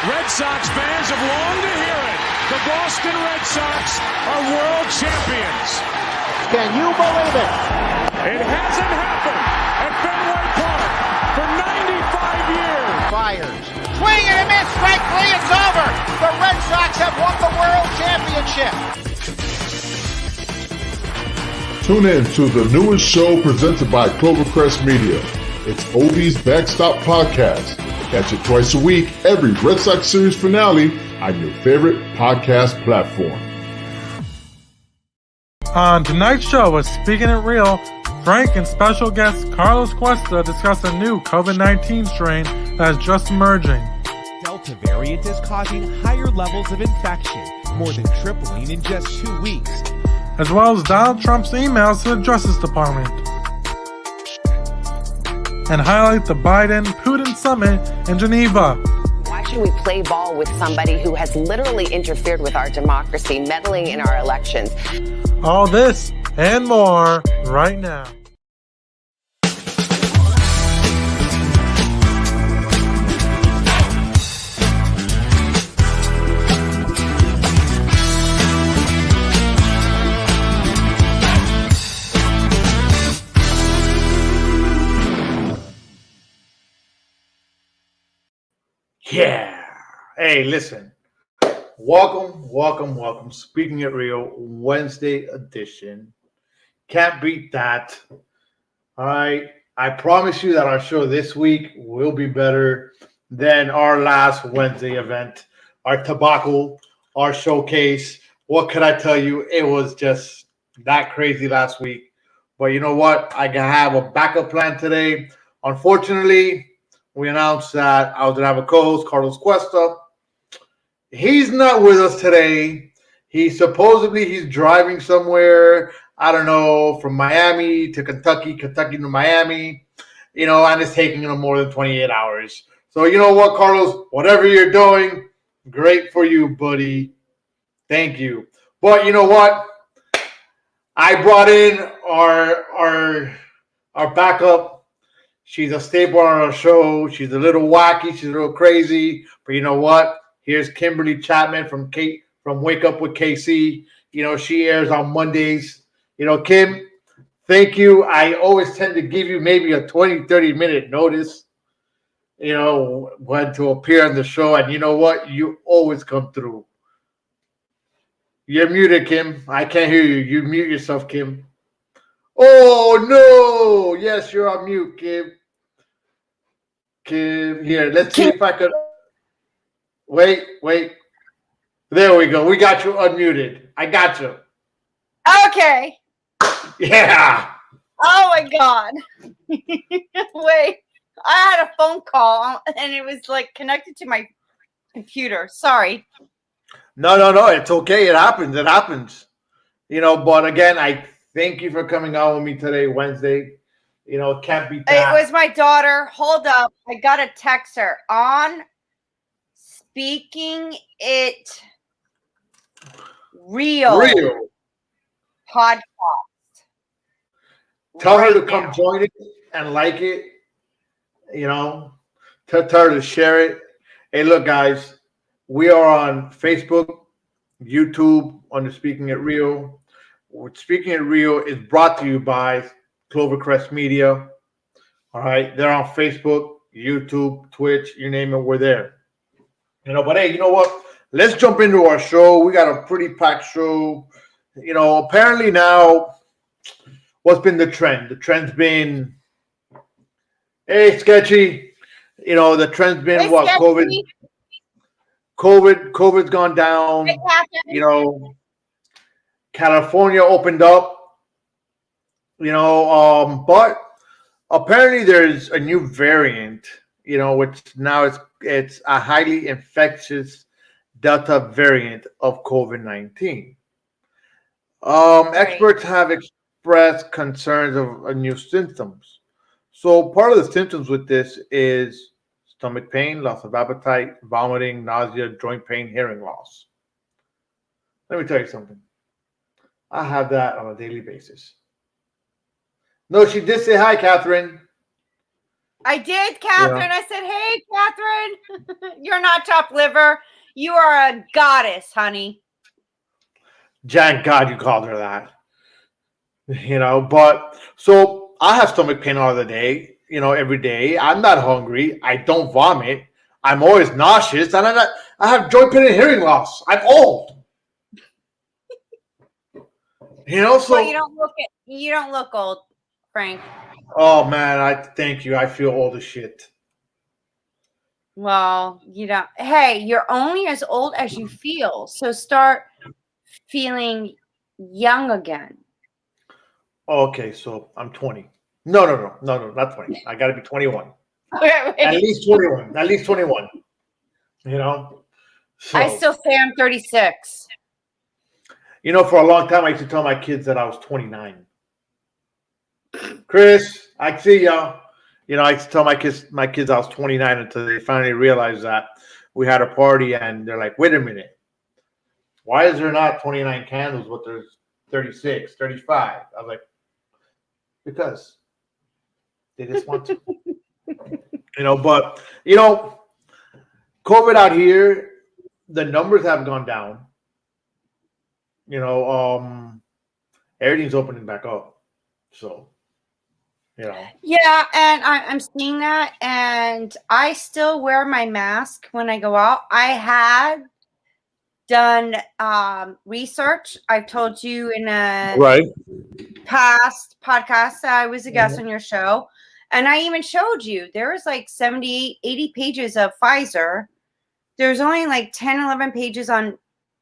Red Sox fans have longed to hear it. The Boston Red Sox are world champions. Can you believe it? It hasn't happened at Fenway Park for 95 years. Fires. Swing and a miss. Strike three. It's over. The Red Sox have won the world championship. Tune in to the newest show presented by Clovercrest Media. It's Obie's Backstop Podcast. Catch it twice a week, every Red Sox series finale on your favorite podcast platform. On tonight's show with Speaking It Real, Frank and special guest Carlos Cuesta discuss a new COVID-19 strain that is just emerging. Delta variant is causing higher levels of infection, more than tripling in just 2 weeks. As well as Donald Trump's emails to the Justice Department. And highlight the Biden-Putin summit in Geneva. Why should we play ball with somebody who has literally interfered with our democracy, meddling in our elections? All this and more right now. Yeah. Hey, listen. Welcome. Speaking It Real, Wednesday edition. Can't beat that. All right. I promise you that our show this week will be better than our last Wednesday event, our tobacco, our showcase. What could I tell you? It was just that crazy last week. But you know what? I can have a backup plan today. Unfortunately, we announced that I was going to have a co-host, Carlos Cuesta. He's not with us today. He's driving somewhere, I don't know, from Miami to Kentucky to Miami, and it's taking him more than 28 hours. So you know what, Carlos? Whatever you're doing, great for you, buddy. Thank you. But you know what? I brought in our backup. She's a staple on our show. She's a little wacky. She's a little crazy. But you know what? Here's Kimberly Chapman from Wake Up with KC. She airs on Mondays. Kim, thank you. I always tend to give you maybe a 20, 30-minute notice, when to appear on the show. And you know what? You always come through. You're muted, Kim. I can't hear you. You mute yourself, Kim. Oh, no. Yes, you're on mute, Kim. Kim, here. Let's see if I could. Wait. There we go. We got you unmuted. I got you. Okay. Yeah. Oh, my God. Wait. I had a phone call, and it was, connected to my computer. Sorry. No. It's okay. It happens. But again, I thank you for coming on with me today, Wednesday. Can't beat that. It was my daughter. Hold up. I got to text her on Speaking It Real podcast. Tell her to come join it and like it. Tell her to share it. Hey, look, guys, we are on Facebook, YouTube, under Speaking It Real. Speaking It Real is brought to you by Clovercrest Media. All right. They're on Facebook, YouTube, Twitch, you name it, we're there. But hey, you know what? Let's jump into our show. We got a pretty packed show. Apparently now, what's been the trend? The trend's been, hey, sketchy. The trend's been Hey, what? Sketchy. COVID's gone down. Hey, Catherine. California opened up. But apparently there's a new variant, which now it's a highly infectious Delta variant of COVID-19. Experts have expressed concerns of new symptoms. So part of the symptoms with this is stomach pain, loss of appetite, vomiting, nausea, joint pain, hearing loss. Let me tell you something. I have that on a daily basis. No, she did say hi, Catherine. I did, Catherine. I said, hey, Catherine, you're not chopped liver. You are a goddess, honey. Thank God you called her that. But so I have stomach pain all the day, every day. I'm not hungry. I don't vomit. I'm always nauseous, and I have joint pain and hearing loss. I'm old. So Well, you don't look old, Frank. oh man, I thank you. I feel old as shit. Well, hey, you're only as old as you feel. So start feeling young again. Okay, so I'm 20. No, not 20. I got to be 21. Wait. At least 21. At least 21. So, I still say I'm 36. for a long time, I used to tell my kids that I was 29. Chris, I see y'all. I used to tell my kids I was 29 until they finally realized that we had a party, and they're like, wait a minute. Why is there not 29 candles, but there's 36, 35? I was like, because they just want to. But, COVID out here, the numbers have gone down. Everything's opening back up. So, Yeah, and I'm seeing that, and I still wear my mask when I go out. I had done research. I've told you in a past podcast that I was a guest on your show, and I even showed you there was like 70, 80 pages of Pfizer. There's only like 10, 11 pages on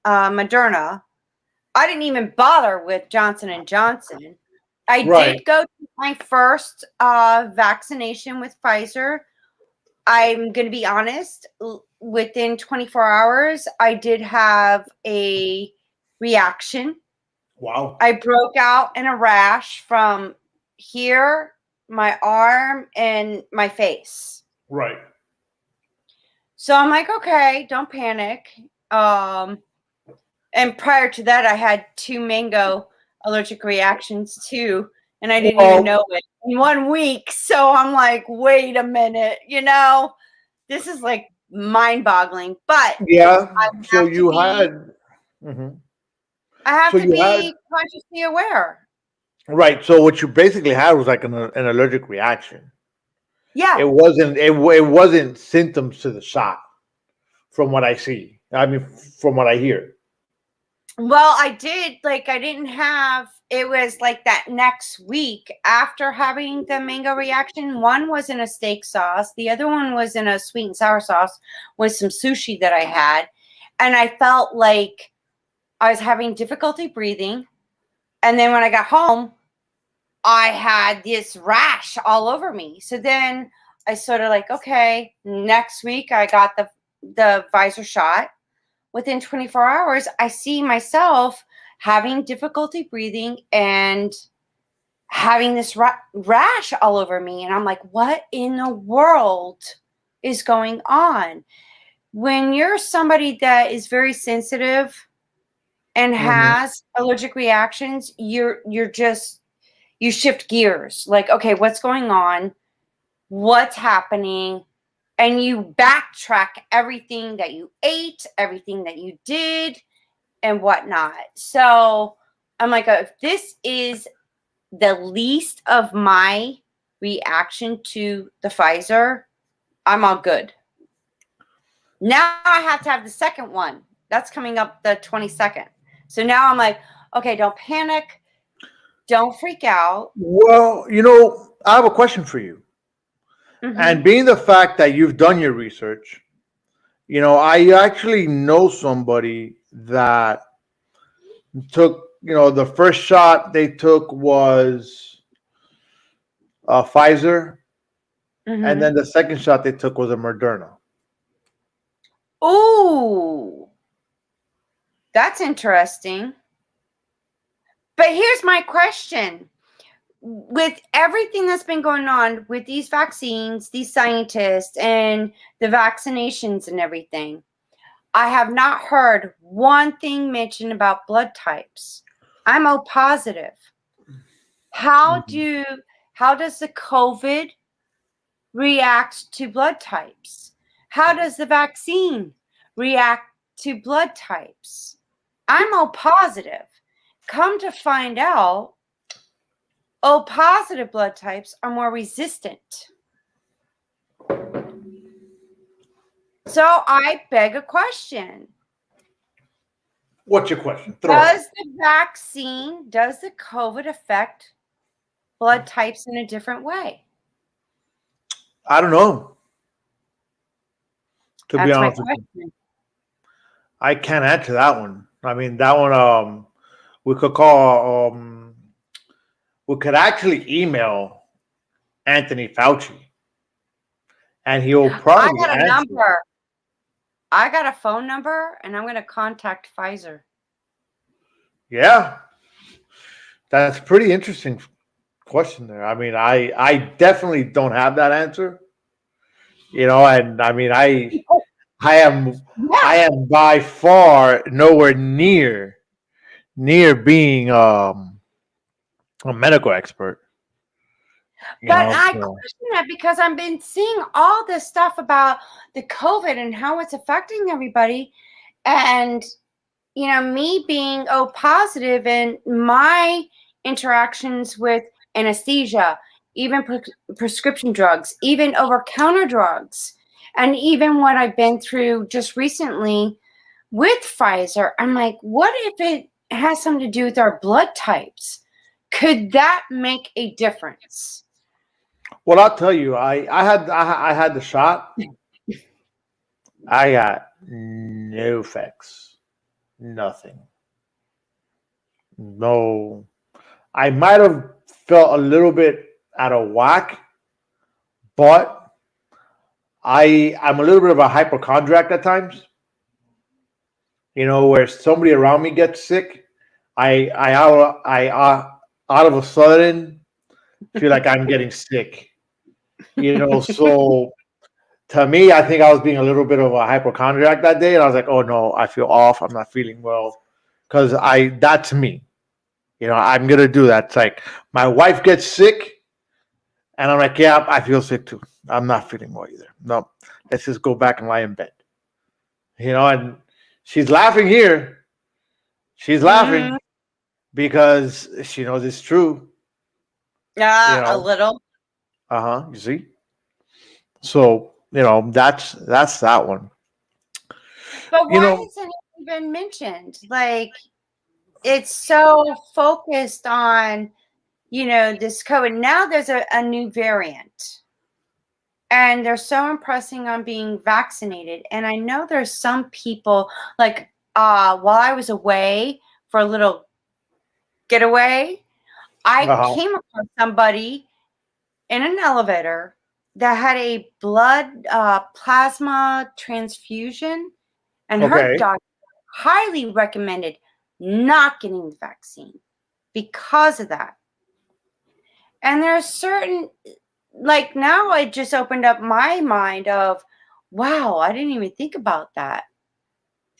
Moderna. I didn't even bother with Johnson & Johnson. I did go to my first vaccination with Pfizer. I'm going to be honest. Within 24 hours, I did have a reaction. Wow. I broke out in a rash from here, my arm, and my face. Right. So I'm like, okay, don't panic. And prior to that, I had 2 mango allergic reactions too, and I didn't even know it in 1 week. So I'm like, wait a minute, this is like mind-boggling. But yeah, so you had. Mm-hmm. I have to be consciously aware. Right. So what you basically had was like an allergic reaction. Yeah. It wasn't symptoms to the shot, from what I see. I mean, from what I hear. Well, I didn't have, it was like that next week after having the mango reaction. One was in a steak sauce. The other one was in a sweet and sour sauce with some sushi that I had. And I felt like I was having difficulty breathing. And then when I got home, I had this rash all over me. So then I sort of like, okay, next week I got the Pfizer shot. Within 24 hours, I see myself having difficulty breathing and having this rash all over me. And I'm like, what in the world is going on? When you're somebody that is very sensitive and has allergic reactions, you shift gears. Like, okay, what's going on? What's happening? And you backtrack everything that you ate, everything that you did, and whatnot. So I'm like, if this is the least of my reaction to the Pfizer, I'm all good. Now I have to have the second one. That's coming up the 22nd. So now I'm like, okay, don't panic. Don't freak out. Well, I have a question for you. Mm-hmm. And being the fact that you've done your research, I actually know somebody that took, the first shot they took was Pfizer, and then the second shot they took was a Moderna. Ooh, that's interesting. But here's my question. With everything that's been going on with these vaccines, these scientists, and the vaccinations and everything, I have not heard one thing mentioned about blood types. I'm O positive. How does the COVID react to blood types? How does the vaccine react to blood types? I'm O positive. Come to find out, O positive blood types are more resistant. So I beg a question. What's your question? Does the COVID affect blood types in a different way? I don't know. To That's be my honest with you, question. I can't answer that one. I mean, that one, we could call, we could actually email Anthony Fauci, and he'll I probably got a answer. number. I got a phone number, and I'm going to contact Pfizer. Yeah, that's a pretty interesting question there. I mean, I definitely don't have that answer. You know, and I mean, I am by far nowhere near being a medical expert. But I question that because I've been seeing all this stuff about the COVID and how it's affecting everybody. And, you know, me being O positive and my interactions with anesthesia, even prescription drugs, even over-counter drugs, and even what I've been through just recently with Pfizer, I'm like, what if it has something to do with our blood types? Could that make a difference? Well, I'll tell you, I had the shot. I got no effects, nothing, no. I might have felt a little bit out of whack, but I'm a little bit of a hypochondriac at times. You know, where somebody around me gets sick, I out of a sudden feel like I'm getting sick. You know, so to me, I think I was being a little bit of a hypochondriac that day, and I was like, "Oh no, I feel off. I'm not feeling well," because that's me. You know, I'm gonna do that. It's like my wife gets sick, and I'm like, "Yeah, I feel sick too. I'm not feeling well either. No, let's just go back and lie in bed." You know, and she's laughing here. She's laughing because she knows it's true. Yeah, a little. You see? So, you know, that's that one. But why isn't it even mentioned? Like, it's so focused on, you know, this COVID. Now there's a new variant. And they're so impressing on being vaccinated. And I know there's some people, like, while I was away for a little getaway, I came across somebody in an elevator that had a blood plasma transfusion, and her doctor highly recommended not getting the vaccine because of that. And there's certain, like, now it just opened up my mind of, wow, I didn't even think about that.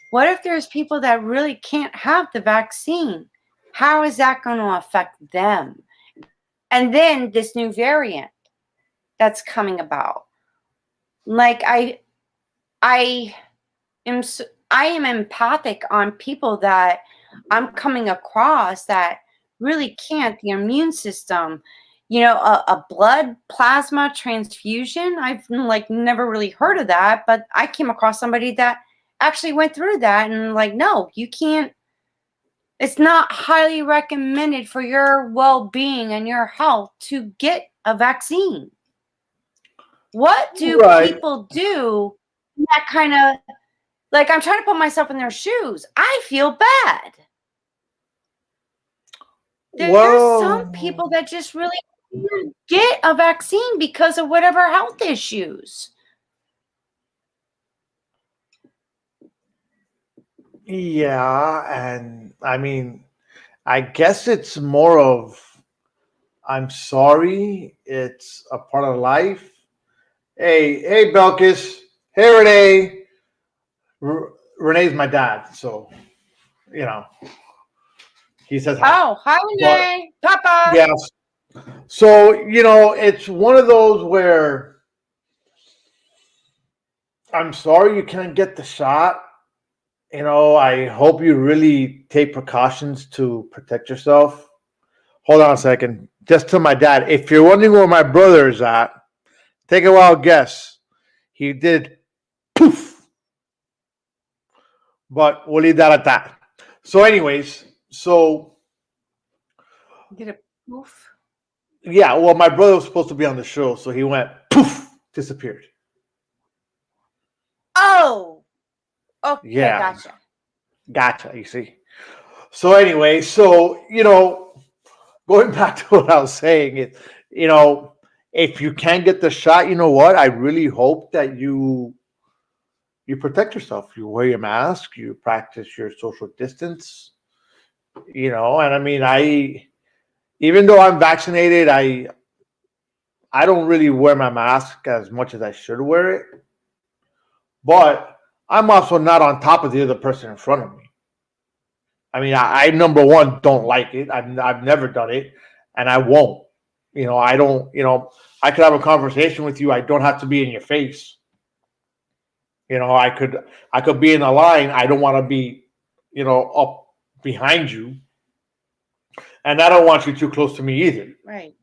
What if there's people that really can't have the vaccine? How is that going to affect them? And then this new variant that's coming about. Like, I am empathic on people that I'm coming across that really can't. The immune system, you know, a blood plasma transfusion. I've never really heard of that, but I came across somebody that actually went through that, and like, no, you can't. It's not highly recommended for your well-being and your health to get a vaccine. What do people do? That kind of, like, I'm trying to put myself in their shoes. I feel bad. There's some people that just really can't get a vaccine because of whatever health issues. Yeah, and I mean, I guess it's more of, I'm sorry, it's a part of life. Hey, Belkis. Hey, Renee. Renee's my dad, so, you know, he says hi. Oh, hi, Renee. Papa. Yes. So, you know, it's one of those where I'm sorry you can't get the shot. You know, I hope you really take precautions to protect yourself. Hold on a second. Just to my dad, if you're wondering where my brother is at, take a wild guess. He did poof. But we'll leave that at that. So, anyways, Get a poof. yeah, well, my brother was supposed to be on the show, so he went poof, disappeared. Oh, okay, Yeah. gotcha. You see. So anyway, going back to what I was saying, if you can't get the shot, you know what? I really hope that you protect yourself. You wear your mask. You practice your social distance. And I mean, even though I'm vaccinated, I don't really wear my mask as much as I should wear it. But I'm also not on top of the other person in front of me. I mean, I number one don't like it. I've never done it, and I won't. I don't. I could have a conversation with you. I don't have to be in your face. I could be in a line. I don't want to be, up behind you, and I don't want you too close to me either. Right.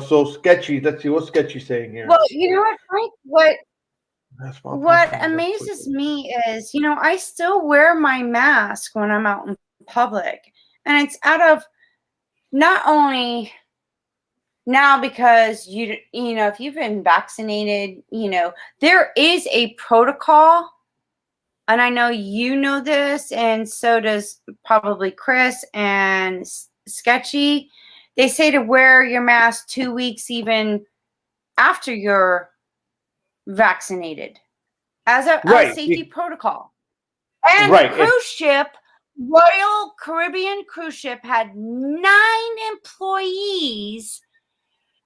So Sketchy. Let's see what's Sketchy saying here. Well, you know what, Frank? What podcast. amazes me is, I still wear my mask when I'm out in public. And it's out of not only now because, if you've been vaccinated, there is a protocol. And I know you know this, and so does probably Chris and Sketchy. They say to wear your mask 2 weeks even after you're vaccinated as a safety protocol. And the cruise ship, Royal Caribbean cruise ship, had 9 employees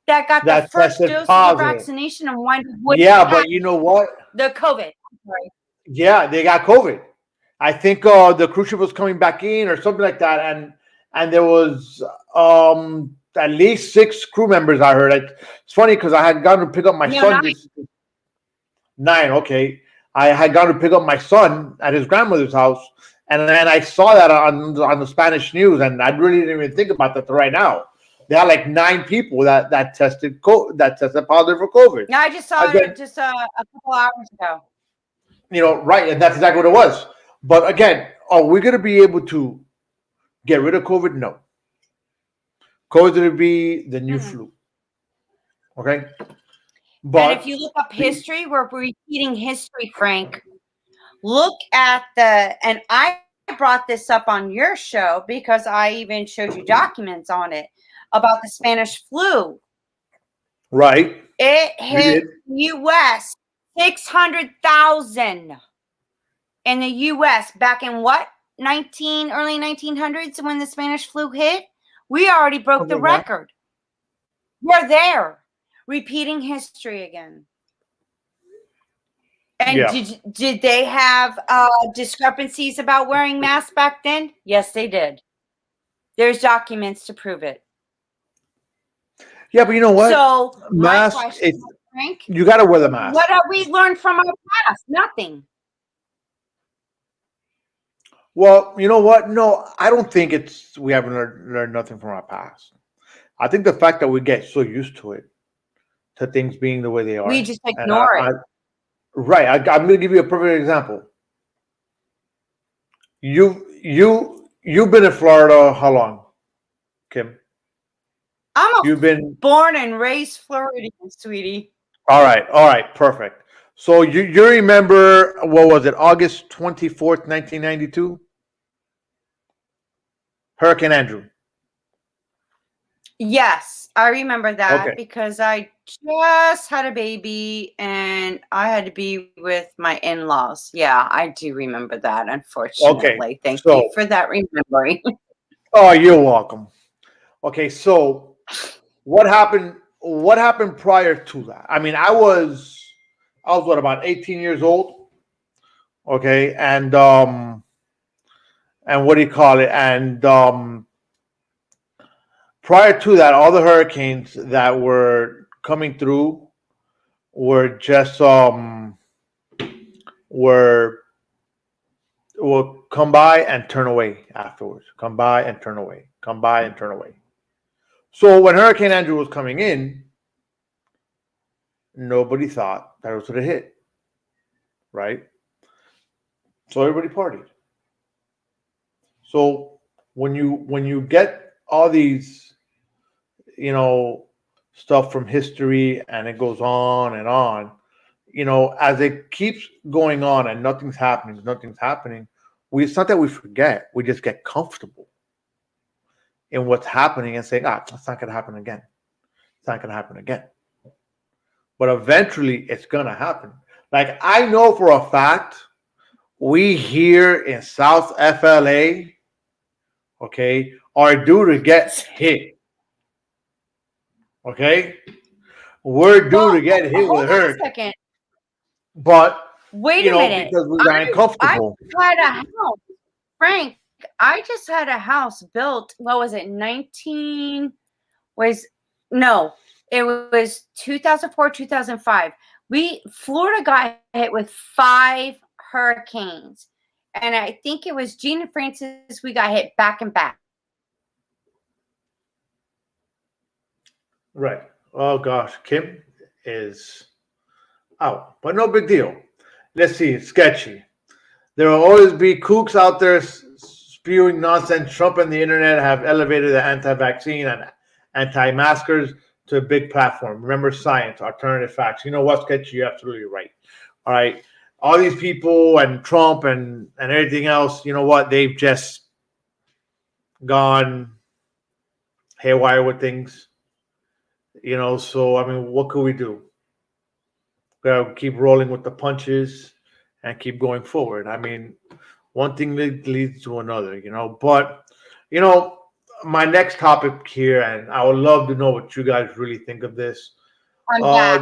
that got the first dose of the vaccination and one. Yeah, but you know what? The COVID. Sorry. Yeah, they got COVID. I think the cruise ship was coming back in or something like that, and there was at least 6 crew members. I heard. It's funny because I had gone to pick up my son. 9, okay. I had gone to pick up my son at his grandmother's house, and then I saw that on the Spanish news, and I really didn't even think about that right now. They had like 9 people that tested positive for COVID. No, I just saw it just a couple hours ago. Right, and that's exactly what it was. But again, are we going to be able to get rid of COVID? No. COVID is going to be the new flu. Okay? But and if you look up history, we're repeating history, Frank. Look at and I brought this up on your show because I even showed you documents on it about the Spanish flu. Right. It hit U.S. 600,000 in the U.S. back in what? Early 1900s when the Spanish flu hit? We already broke the record. We're there. Repeating history again. And did they have discrepancies about wearing masks back then? Yes, they did. There's documents to prove it. Yeah, but you know what? So, mask, Frank, you got to wear the mask. What have we learned from our past? Nothing. Well, you know what? No, I don't think we haven't learned nothing from our past. I think the fact that we get so used to it, to things being the way they are. We just ignore it. Right. I'm going to give you a perfect example. You've been in Florida how long, Kim? You've been born and raised Floridian, sweetie. All right, perfect. So you remember, what was it, August 24th, 1992? Hurricane Andrew. Yes, I remember that because I just had a baby and I had to be with my in-laws. Yeah, I do remember that, unfortunately. Okay. Thank you for that remembering. Oh, you're welcome. Okay, so what happened prior to that? I mean, I was what, about 18 years old? Okay, and what do you call it? And prior to that, all the hurricanes that were coming through were just will come by and turn away afterwards. Come by and turn away. Come by and turn away. So when Hurricane Andrew was coming in, nobody thought that it was going to hit, right? So everybody partied. So when you get all these, stuff from history and it goes on and on, as it keeps going on and nothing's happening, it's not that we forget, we just get comfortable in what's happening and say, it's not going to happen again. It's not going to happen again. But eventually it's going to happen. Like, I know for a fact, we here in South FLA, okay, are due to get hit. Okay? We're due to get hit with her. A second. But, wait a minute. because we got uncomfortable. I had a house. Frank, I just had a house built, what was it, it was 2004, 2005. Florida got hit with 5 hurricanes. And I think it was Gene and Francis, we got hit back and back. Right. Oh, gosh. Kim is out. But no big deal. Let's see. It's sketchy. There will always be kooks out there spewing nonsense. Trump and the internet have elevated the anti-vaccine and anti-maskers to a big platform. Remember, science, alternative facts. You know what, sketchy? You're absolutely right. All right. All these people and Trump and everything else, you know what? They've just gone haywire with things. So, I mean, what could we do? We gotta keep rolling with the punches and keep going forward. I mean, one thing leads to another, But, my next topic here, and I would love to know what you guys really think of this. I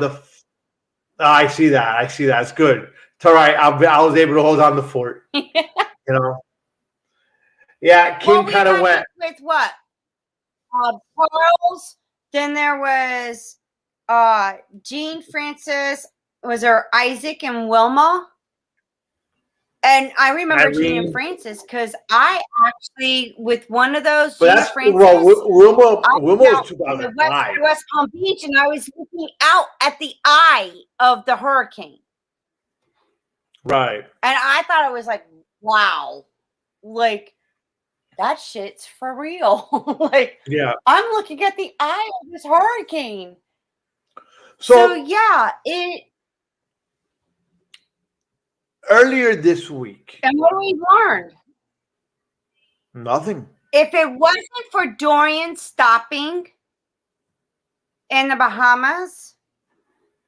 see that. It's good. It's all right. I was able to hold on the fort. Yeah, Kim kind of went with what? Charles. Then there was Gene, Francis. Was there Isaac and Wilma? And I remember Gene and Francis because I actually, with one of those, Gene and Francis. Well, Wilma was 2005. West Palm Beach, and I was looking out at the eye of the hurricane. Right. And I thought it was like, wow, like that shit's for real. Like, yeah, I'm looking at the eye of this hurricane. So yeah, earlier this week. And what we learned? Nothing. If it wasn't for Dorian stopping in the Bahamas,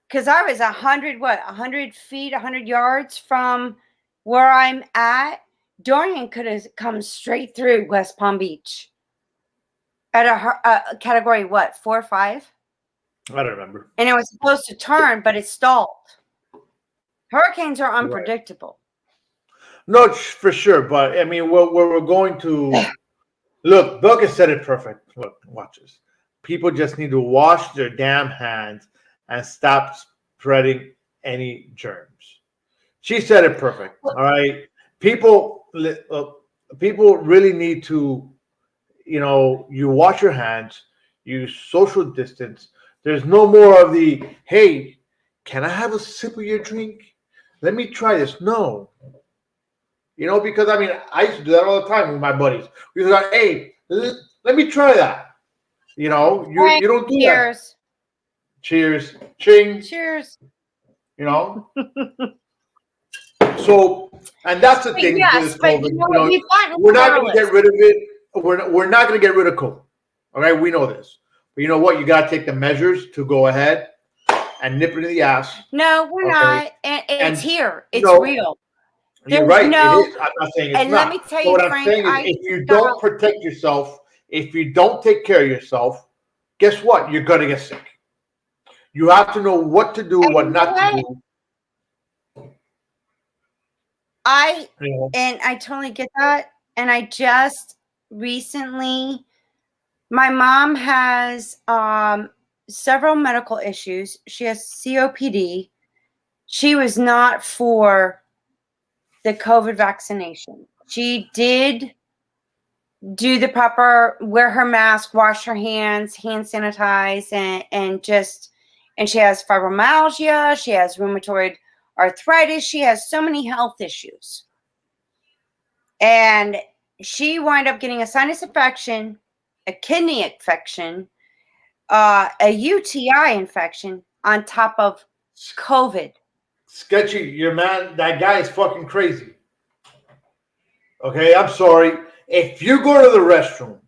because I was 100 feet, 100 yards from where I'm at, Dorian could have come straight through West Palm Beach at a category, 4 or 5? I don't remember. And it was supposed to turn, but it stalled. Hurricanes are unpredictable. Right. No, for sure. But I mean, we're going to look. Buck has said it perfect. Look, watch this. People just need to wash their damn hands and stop spreading any germs. She said it perfect. All right. People really need to, you wash your hands, you social distance. There's no more of the, hey, can I have a sip of your drink? Let me try this. No. Because I mean, I used to do that all the time with my buddies. We was like, hey, let me try that. You don't do that. Cheers. Ching. Cheers. So, and that's the thing. Yes, but we're not going to get rid of it. We're not going to get rid of COVID. All right, we know this. But you know what? You got to take the measures to go ahead and nip it in the ass. No, we're not. And it's here. It's real. You're right. It is. I'm not saying it's and not. Let me tell you, what Frank, I'm saying is, if you don't protect yourself, if you don't take care of yourself, guess what? You're going to get sick. You have to know what to do, what not to do. And I totally get that. And I just recently, my mom has several medical issues. She has COPD. She was not for the COVID vaccination. She did do the proper, wear her mask, wash her hands, hand sanitize, and she has fibromyalgia, she has rheumatoid arthritis, she has so many health issues. And she wound up getting a sinus infection, a kidney infection, a UTI infection on top of COVID. Sketchy, your man, that guy is fucking crazy. Okay, I'm sorry. If you go to the restroom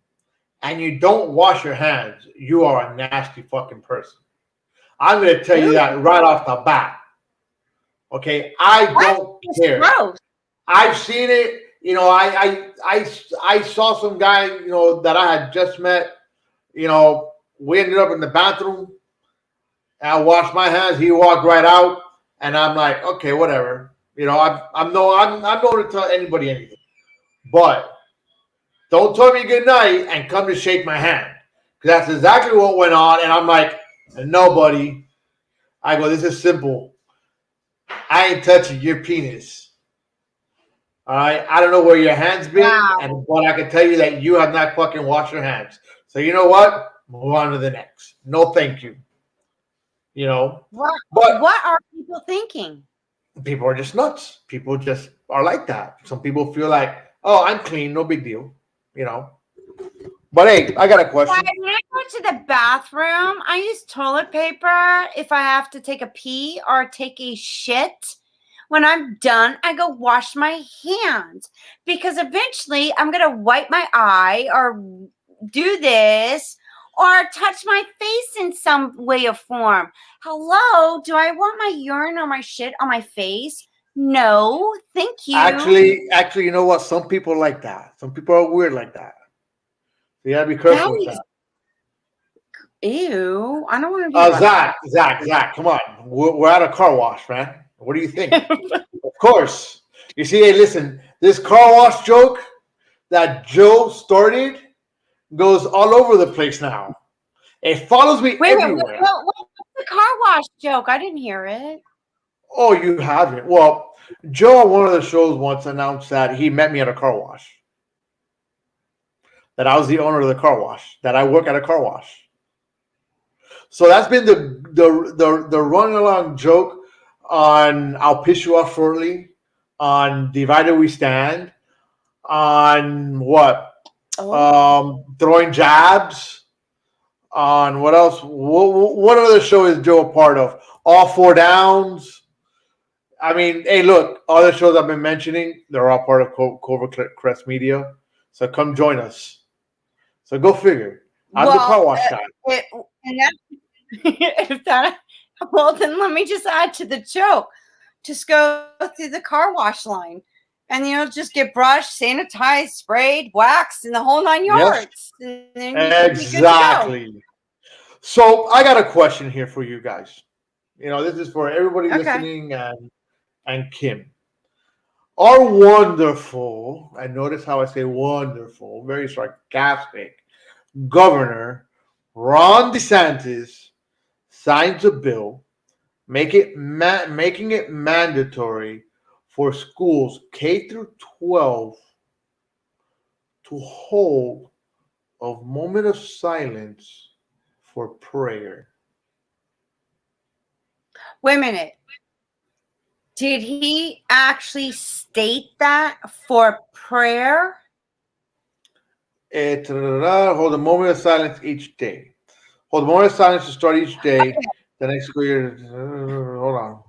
and you don't wash your hands, you are a nasty fucking person. I'm going to tell you that right off the bat. Okay, I don't care. Gross. I've seen it. You know, I saw some guy, you know, that I had just met. You know, we ended up in the bathroom. I washed my hands. He walked right out, and I'm like, okay, whatever. You know, I'm not going to tell anybody anything, but don't tell me good night and come to shake my hand, because that's exactly what went on. And I'm like, no, buddy. I go, this is simple. I ain't touching your penis. All right. I don't know where your hands been, but I can tell you that you have not fucking washed your hands. So you know what? Move on to the next. No, thank you. You know. What are people thinking? People are just nuts. People just are like that. Some people feel like, oh, I'm clean, no big deal. You know. But hey, I got a question. When I go to the bathroom, I use toilet paper if I have to take a pee or take a shit. When I'm done, I go wash my hands, because eventually I'm going to wipe my eye or do this or touch my face in some way or form. Hello, do I want my urine or my shit on my face? No, thank you. Actually, you know what? Some people are like that. Some people are weird like that. So you gotta be careful with that. Ew, I don't want to be Zach, come on. We're at a car wash, man. What do you think? Of course. You see, hey, listen, this car wash joke that Joe started goes all over the place now. It follows me everywhere. What's the car wash joke? I didn't hear it. Oh, you haven't? Well, Joe on one of the shows once announced that he met me at a car wash. That I was the owner of the car wash. That I work at a car wash. So that's been the run along joke on I'll Piss You Off Shortly, on Divided We Stand, on what? Throwing jabs, on what else? What other show is Joe a part of? All Four Downs. I mean, hey, look, all the shows I've been mentioning, they're all part of Cobra Crest Media. So come join us. So go figure. I'm the car wash guy. Well, then let me just add to the joke. Just go through the car wash line, and you'll just get brushed, sanitized, sprayed, waxed, and the whole 9 yards. Yes. And then exactly. So I got a question here for you guys. You know, this is for everybody listening and Kim. Our wonderful, and notice how I say wonderful, very sarcastic, Governor Ron DeSantis signs a bill making it mandatory for schools K through 12 to hold a moment of silence for prayer. Wait a minute. Did he actually state that for prayer? Hold a moment of silence each day. Hold a moment of silence to start each day. Okay. The next school year. Hold on.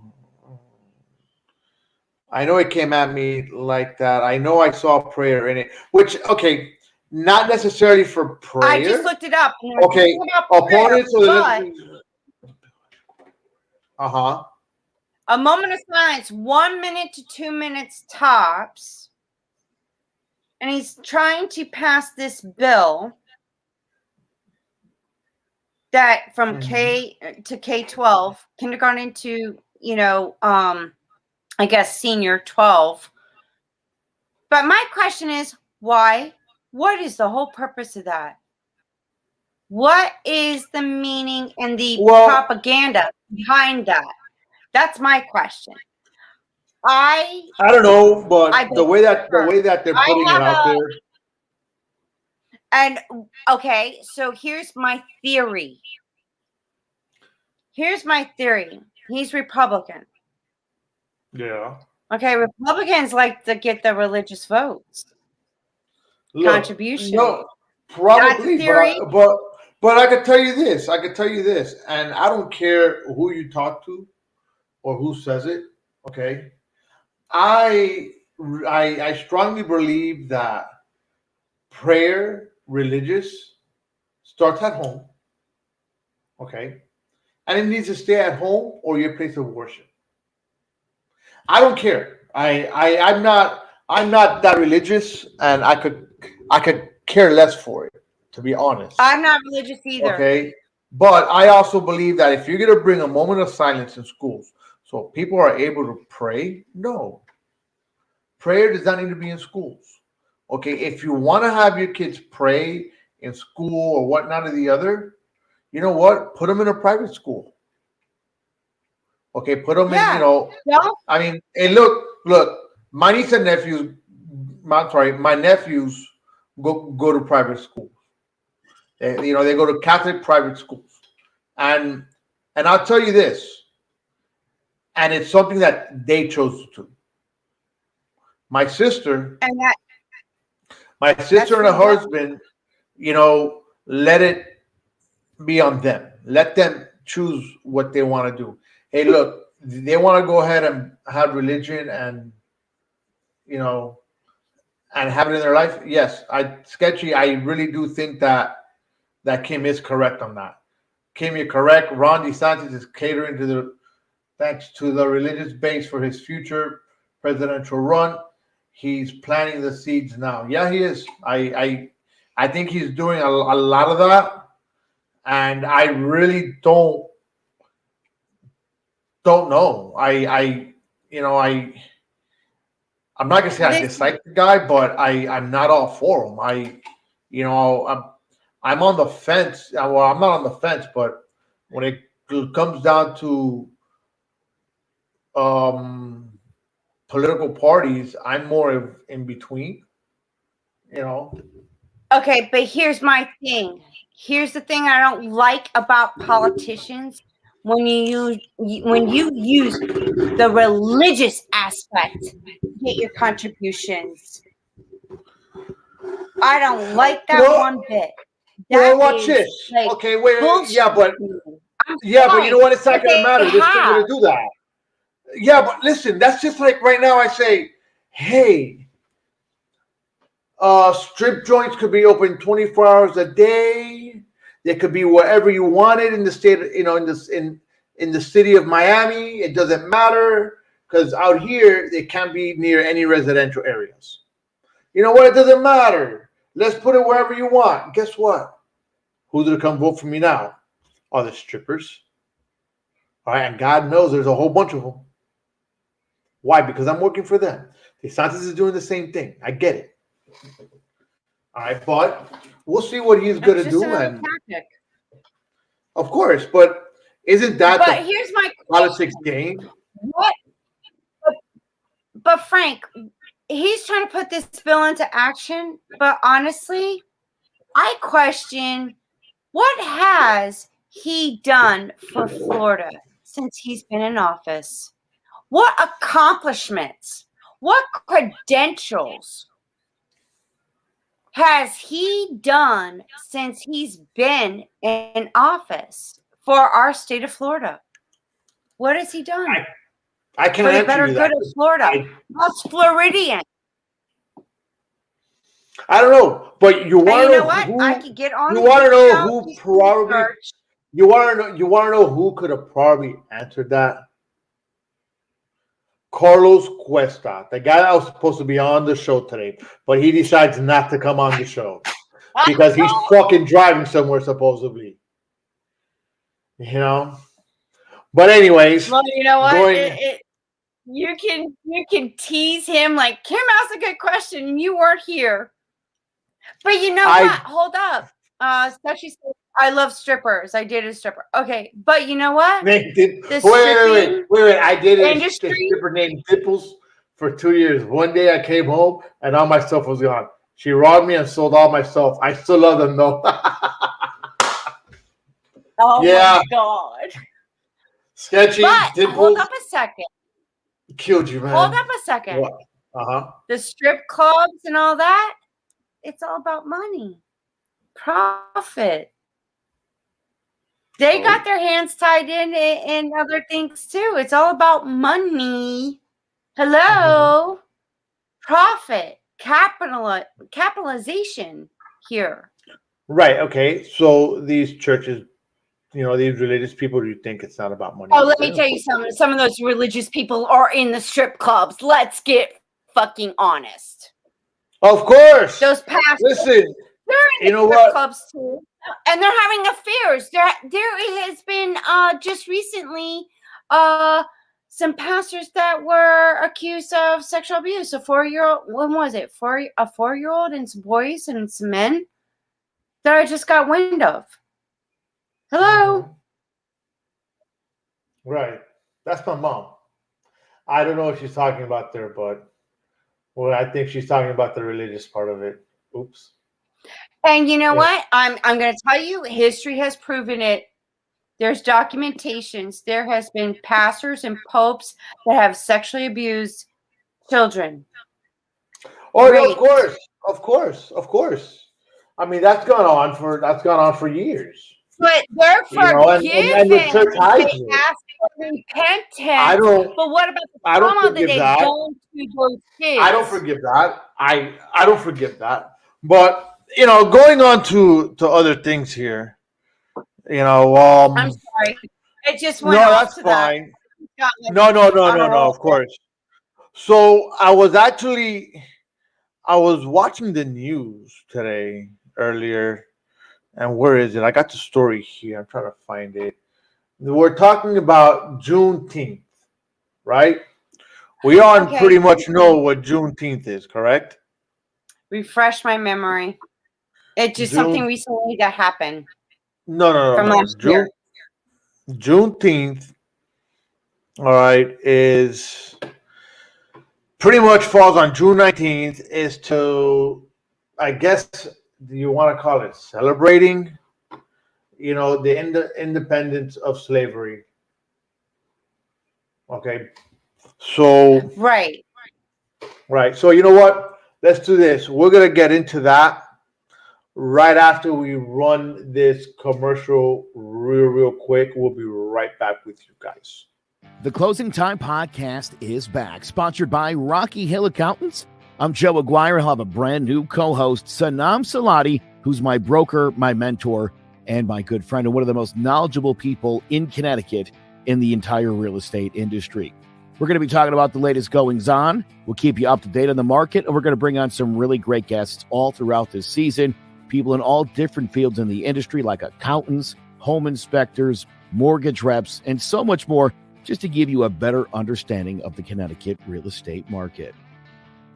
I know it came at me like that. I know I saw prayer in it. Which, okay, not necessarily for prayer. I just looked it up. Okay. Opponents. A moment of silence, 1 minute to 2 minutes tops. And he's trying to pass this bill that from K to K-12, kindergarten to, I guess senior 12. But my question is, why? What is the whole purpose of that? What is the meaning and the propaganda behind that? That's my question. I don't know, but the way that they're I putting it have out there. And okay, so here's my theory. He's Republican. Yeah. Okay, Republicans like to get the religious votes. Look, Contribution. No, probably, theory. but I could tell you this. And I don't care who you talk to or who says it. Okay, I strongly believe that prayer, religious, starts at home. Okay, and it needs to stay at home or your place of worship. I don't care. I'm not that religious, and I could care less for it, to be honest. I'm not religious either. Okay, but I also believe that if you're gonna bring a moment of silence in schools, so people are able to pray, no, prayer does not need to be in schools. Okay, if you want to have your kids pray in school or whatnot or the other, you know what? Put them in a private school. Okay, put them in. I mean, hey, look. My niece and nephews. My nephews go to private schools. They go to Catholic private schools, and I'll tell you this, and it's something that they chose to do. My sister and her husband, let it be on them. Let them choose what they want to do. Hey, look, they want to go ahead and have religion and have it in their life. Yes, I really do think that Kim is correct on that. Kim, you're correct. Ron DeSantis is catering thanks to the religious base for his future presidential run. He's planting the seeds now. Yeah, he is. I think he's doing a lot of that, and I really don't know. I'm not gonna say I dislike the guy, but I'm not all for him. I'm on the fence. Well, I'm not on the fence, but when it comes down to political parties, I'm more in between. Okay, but here's my thing. Here's the thing I don't like about politicians. When you use the religious aspect to get your contributions, I don't like that one bit. Watch this. Okay, wait. Bullshit. Yeah, but you know what? It's not going to matter. They're still going to do that. Yeah, but listen, that's just like right now I say, hey, strip joints could be open 24 hours a day. They could be wherever you wanted in the state, in the city of Miami. It doesn't matter because out here they can't be near any residential areas. You know what? It doesn't matter. Let's put it wherever you want. Guess what? Who's gonna come vote for me now? Are the strippers? All right, and God knows there's a whole bunch of them. Why? Because I'm working for them. DeSantis is doing the same thing. I get it. All right, but we'll see what he's going to do. And of course, but isn't that here's my politics game? What? But Frank, he's trying to put this bill into action. But honestly, I question what has he done for Florida since he's been in office? What accomplishments? What credentials has he done since he's been in office for our state of Florida? What has he done? I can't answer better you go that. to Florida. That's Floridian. I don't know, but you want to know what? who? I could get on. You want to know who probably? You want to know who could have probably answered that? Carlos Cuesta, the guy that was supposed to be on the show today, but he decides not to come on the show because he's fucking driving somewhere supposedly. But anyways, well, you know what? You can tease him like Kim asked a good question and you weren't here. But you know what? Hold up. Especially I love strippers. I dated a stripper. Okay, but you know what? Wait. The I dated a industry? stripper named Dipples for 2 years. One day I came home and all my stuff was gone. She robbed me and sold all my stuff. I still love them though. Oh Yeah. my god. Sketchy. But Dipples hold up a second. killed you, man. Hold up a second. What? Uh-huh. The strip clubs and all that, it's all about money. Profit. They got their hands tied in other things too. It's all about money. Hello. Profit. Capitalization here. Right. Okay. So these churches, these religious people, do you think it's not about money? Oh, let me tell you something. Some of those religious people are in the strip clubs. Let's get fucking honest. Of course. Those pastors. Listen. They're in You know the strip what? clubs too. And they're having affairs. There has been just recently some pastors that were accused of sexual abuse. A 4-year-old, when was it? A 4-year-old and some boys and some men that I just got wind of. Hello. Right. That's my mom. I don't know what she's talking about there, but I think she's talking about the religious part of it. Oops. And you know what? I'm going to tell you, history has proven it. There's documentations. There has been pastors and popes that have sexually abused children. Oh, no, of course. I mean, that's gone on for years. But they're forgiven. And the church hides They it. ask for repentance. But what about the trauma that they've gone through those kids? I don't forgive that. I don't forgive that. But going on to other things here. I'm sorry. It just went off that's to fine. that. No, of course. So I was watching the news today earlier, and where is it? I got the story here. I'm trying to find it. We're talking about Juneteenth, right? We all pretty much know what Juneteenth is, correct? Refresh my memory. It's just something recently that happened. No. From last year. Juneteenth, all right, is pretty much falls on June 19th. Is to, I guess, do you want to call it celebrating? The independence of slavery. Okay, so right. So you know what? Let's do this. We're gonna get into that right after we run this commercial real quick. We'll be right back with you guys. The Closing Time Podcast is back, sponsored by Rocky Hill Accountants. I'm Joe Aguirre. I'll have a brand new co-host, Sanam Salati, who's my broker, my mentor, and my good friend, and one of the most knowledgeable people in Connecticut in the entire real estate industry. We're going to be talking about the latest goings-on. We'll keep you up to date on the market, and we're going to bring on some really great guests all throughout this season, people in all different fields in the industry, like accountants, home inspectors, mortgage reps, and so much more, just to give you a better understanding of the Connecticut real estate market.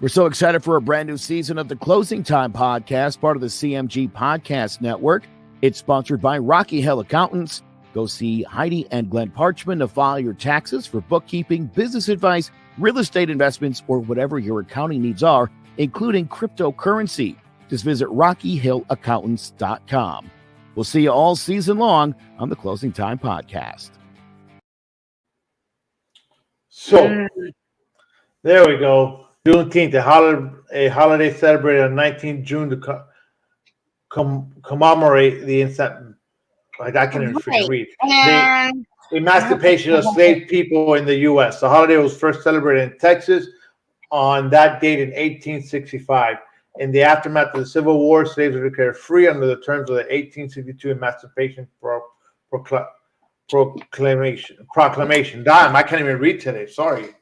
We're so excited for a brand new season of the Closing Time Podcast, part of the CMG Podcast Network. It's sponsored by Rocky Hill Accountants. Go see Heidi and Glenn Parchman to file your taxes for bookkeeping, business advice, real estate investments, or whatever your accounting needs are, including cryptocurrency. Just visit RockyHillAccountants.com. We'll see you all season long on the Closing Time Podcast. So, there we go. Juneteenth, a holiday celebrated on 19th June to commemorate the I can't even read. The emancipation of slave people in the U.S. The holiday was first celebrated in Texas on that date in 1865. In the aftermath of the Civil War, slaves were declared free under the terms of the 1862 Emancipation Proclamation. Damn, I can't even read today. Sorry.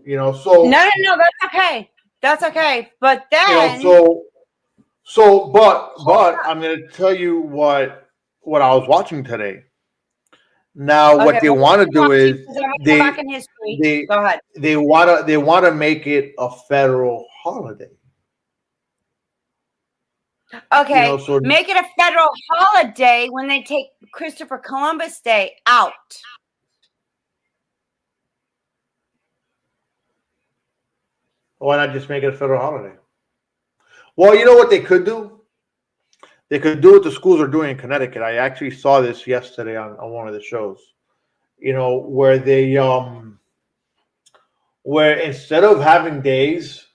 No, that's okay. That's okay. But then, but I'm going to tell you what I was watching today. Now, what they want to do is Go ahead. They want to make it a federal holiday. Okay, So make it a federal holiday when they take Christopher Columbus Day out. why not just make it a federal holiday? Well, you know what they could do? They could do what the schools are doing in Connecticut. I actually saw this yesterday on one of the shows. Where they where instead of having days,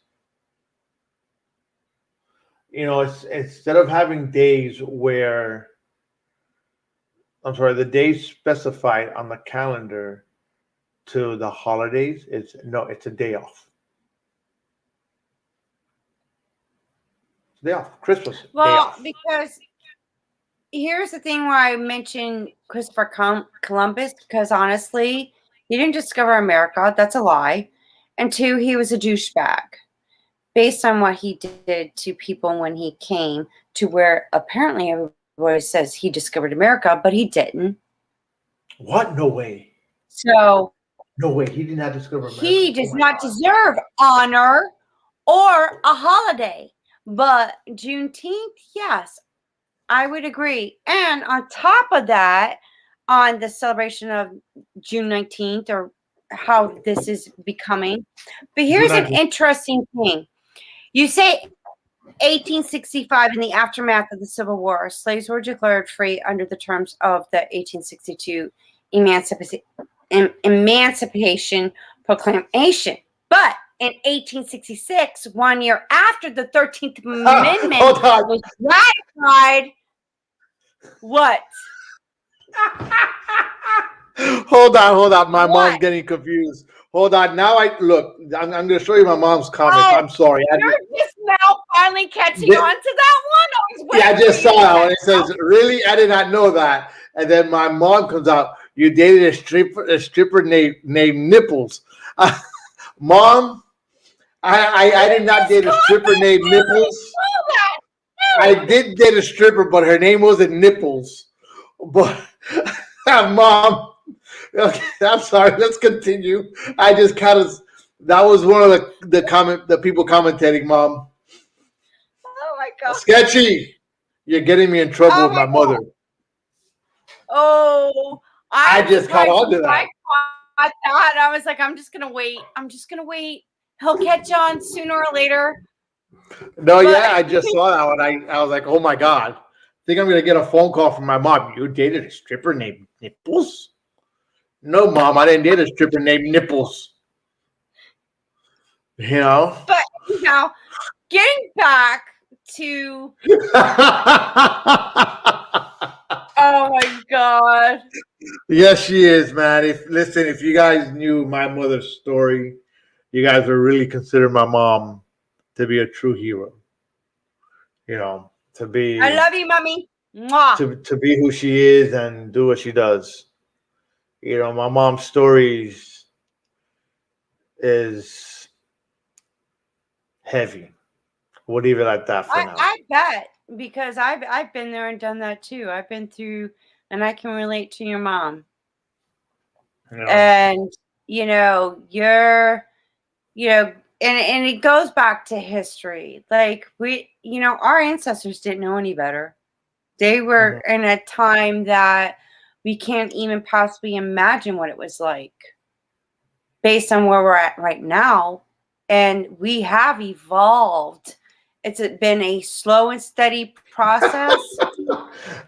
instead of having days where the days specified on the calendar to the holidays, it's a day off. It's a day off. Christmas. Well, day off. because here's the thing why I mentioned Christopher Columbus, because honestly, he didn't discover America. That's a lie. And two, he was a douchebag based on what he did to people when he came to where apparently everybody says he discovered America, but he didn't. What? No way. So no way. He did not discover America. He does not deserve honor or a holiday. But Juneteenth, yes, I would agree. And on top of that, on the celebration of June 19th, or how this is becoming. But here's an interesting thing. You say 1865, in the aftermath of the Civil War, slaves were declared free under the terms of the 1862 Emancipation Proclamation. But in 1866, 1 year after the 13th Amendment was ratified, what? Hold on. My mom's getting confused. Hold on. Now I'm going to show you my mom's comments. I'm sorry. You're just now finally catching on to that one? I just saw that one. It says, really? I did not know that. And then my mom comes out, you dated a stripper named Nipples. Mom, I did not date a stripper named Nipples. I did date a stripper, but her name wasn't Nipples. But, Mom, okay, I'm sorry. Let's continue. I just that was one of the people commentating, Mom. Oh my God. Sketchy. You're getting me in trouble with my mother. Oh, I just caught on to that. I was like, I'm just gonna wait. He'll catch on sooner or later. No, I just saw that one. I was like, oh my God. I think I'm gonna get a phone call from my mom. You dated a stripper named Nipples? No, Mom, I didn't date a stripper named Nipples. But getting back to oh my God. Yes, she is, man. If you guys knew my mother's story, you guys would really consider my mom to be a true hero. To be. I love you, Mommy. Mwah. To be who she is and do what she does. My mom's stories is heavy. We'll leave it at that for now. I bet, because I've been there and done that too. I've been through, and I can relate to your mom. And you're and it goes back to history. Like our ancestors didn't know any better. They were in a time that we can't even possibly imagine what it was like based on where we're at right now. And we have evolved. It's been a slow and steady process.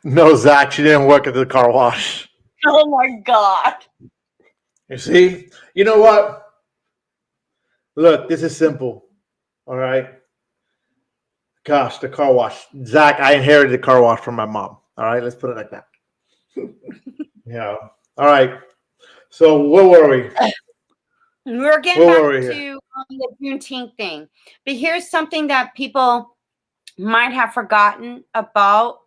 No, Zach, she didn't work at the car wash. Oh my God. You see? You know what? Look, this is simple. All right? Gosh, the car wash. Zach, I inherited the car wash from my mom. All right? Let's put it like that. All right. So where were we? We're getting back to the Juneteenth thing. But here's something that people might have forgotten about,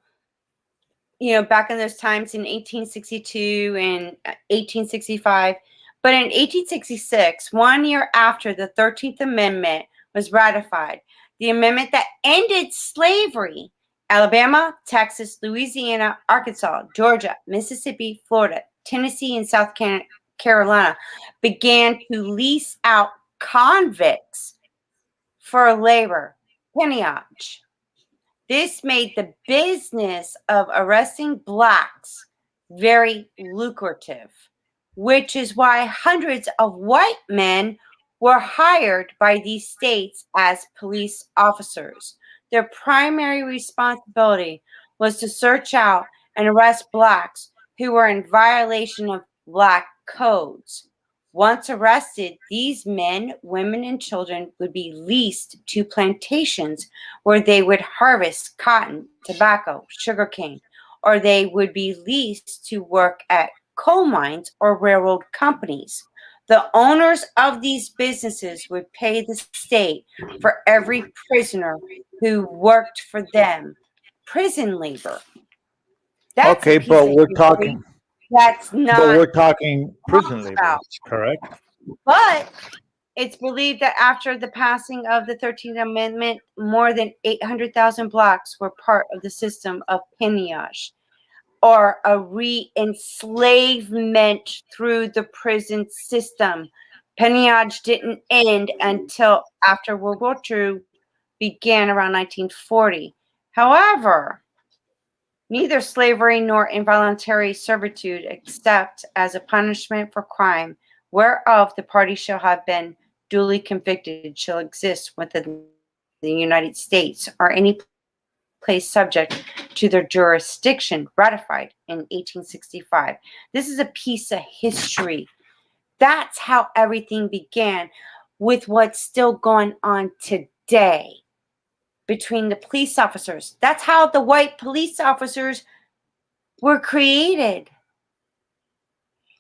back in those times in 1862 and 1865. But in 1866, 1 year after the 13th Amendment was ratified, the amendment that ended slavery, Alabama, Texas, Louisiana, Arkansas, Georgia, Mississippi, Florida, Tennessee, and South Carolina began to lease out convicts for labor, peonage. This made the business of arresting blacks very lucrative, which is why hundreds of white men were hired by these states as police officers. Their primary responsibility was to search out and arrest blacks who were in violation of black codes. Once arrested, these men, women, and children would be leased to plantations where they would harvest cotton, tobacco, sugarcane, or they would be leased to work at coal mines or railroad companies. The owners of these businesses would pay the state for every prisoner who worked for them. Prison labor. That's Okay, but we're talking. That's not. But we're talking prison labor, about. correct? But it's believed that after the passing of the 13th Amendment, more than 800,000 blacks were part of the system of peonage, or a re-enslavement through the prison system. Peonage didn't end until after World War II began around 1940. However, neither slavery nor involuntary servitude, except as a punishment for crime whereof the party shall have been duly convicted, shall exist within the United States or any place subject to their jurisdiction, ratified in 1865. This is a piece of history. That's how everything began, with what's still going on today between the police officers. That's how the white police officers were created.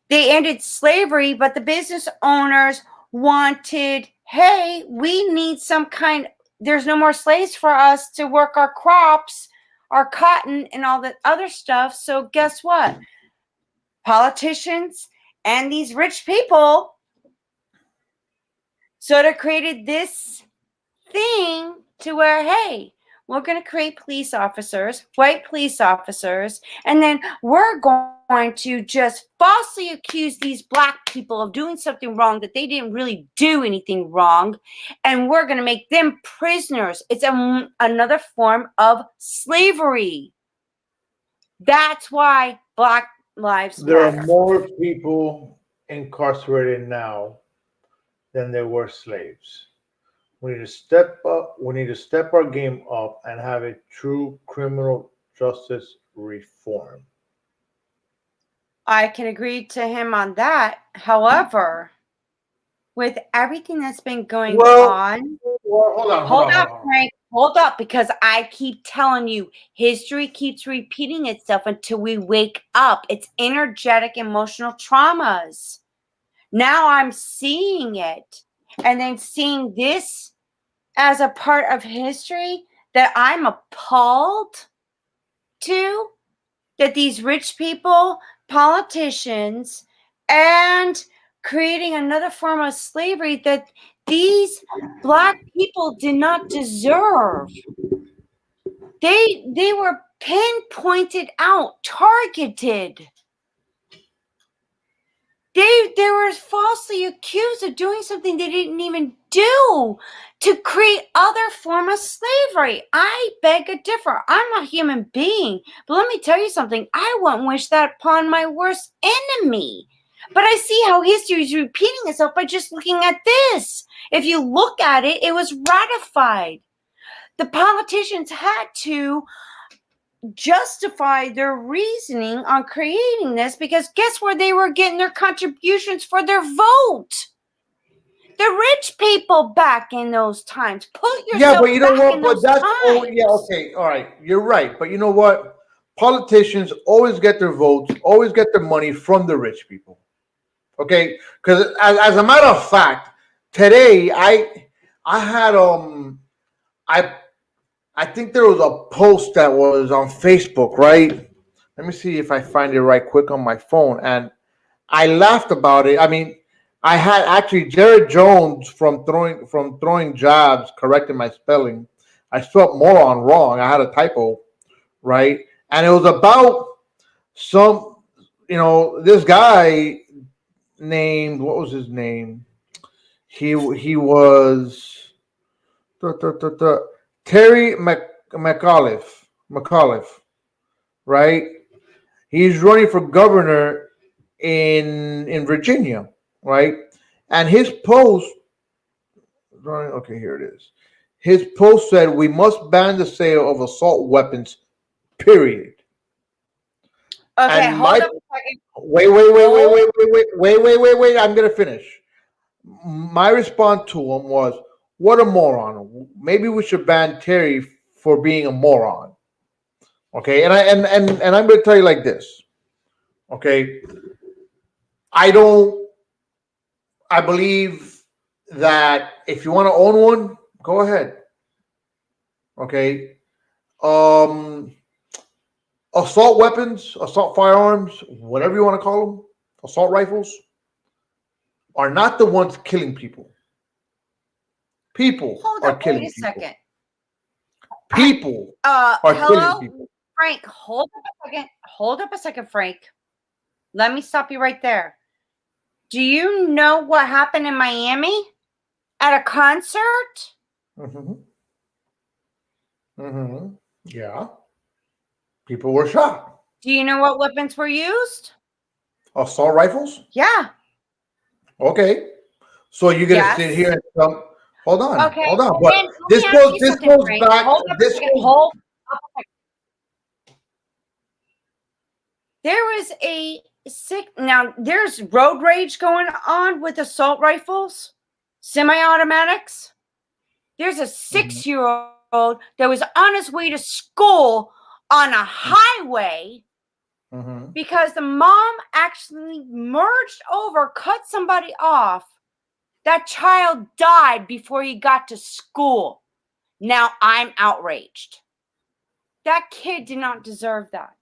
They ended slavery, but the business owners wanted, hey, we need some kind, there's no more slaves for us to work our crops, our cotton, and all that other stuff. So guess what? Politicians and these rich people sort of created this thing to where, hey, we're going to create police officers, white police officers, and then we're going to just falsely accuse these black people of doing something wrong that they didn't really do anything wrong, and we're going to make them prisoners. It's another form of slavery. That's why Black Lives There Matter. are more people incarcerated now than there were slaves. We need to step up. We need to step our game up and have a true criminal justice reform. I can agree to him on that. However, with everything that's been going on, hold up, Frank. Hold up, because I keep telling you, history keeps repeating itself until we wake up. It's energetic, emotional traumas. Now I'm seeing it, and then seeing this as a part of history that I'm appalled to, that these rich people, politicians, and creating another form of slavery that these black people did not deserve. They were pinpointed out, targeted. They were falsely accused of doing something they didn't even do to create other form of slavery. I beg to differ. I'm a human being, but let me tell you something. I wouldn't wish that upon my worst enemy. But I see how history is repeating itself by just looking at this. If you look at it, it was ratified. The politicians had to justify their reasoning on creating this, because guess where they were getting their contributions for their vote? The rich people back in those times. Put yourself Yeah, but you know back in what? those But that's times. yeah, okay, all right. You're right, but you know what? Politicians always get their votes, always get their money from the rich people. Okay, because as a matter of fact, today I had I think there was a post that was on Facebook, right? Let me see if I find it right quick on my phone, and I laughed about it. I mean, I had actually Jared Jones from throwing jabs corrected my spelling. I spelled moron wrong. I had a typo, right? And it was about some, this guy named, what was his name? He was Terry McAuliffe, right? He's running for governor in Virginia, right? And his post, okay, here it is. His post said, "We must ban the sale of assault weapons, period." Okay, And hold up a second. Wait. I'm gonna finish. My response to him was, "What a moron! Maybe we should ban Terry for being a moron." Okay, and I'm gonna tell you like this. Okay, I believe that if you want to own one, go ahead. Okay, assault weapons, assault firearms, whatever you want to call them, assault rifles, are not the ones killing people. People Hold are up, killing wait a people. second. People are Hello, killing people. Frank. Hold up a second. Hold up a second, Frank. Let me stop you right there. Do you know what happened in Miami at a concert? Yeah. People were shot. Do you know what weapons were used? Assault rifles? Yeah. Okay. So you're gonna Yes. sit here and hold on. Okay. Hold on. and But then let this me ask goes you this something, goes Frank. back. Hold up a This second. goes, Hold up a second. There was a now there's road rage going on with assault rifles, semi-automatics. There's a 6-year-old that was on his way to school on a highway because the mom actually merged over, cut somebody off. That child died before he got to school. Now I'm outraged. That kid did not deserve that.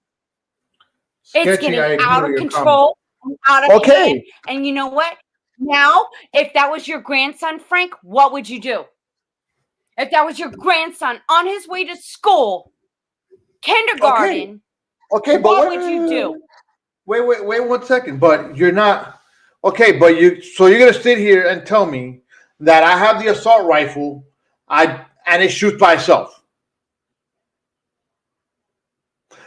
It's Sketchy, getting I out agree of with your control, out of Okay. hand. And you know what? Now, if that was your grandson, Frank, what would you do? If that was your grandson on his way to school, kindergarten, Okay, but what wait, would you do? Wait 1 second. But you're not okay. But you're gonna sit here and tell me that I have the assault rifle, and it shoots by itself.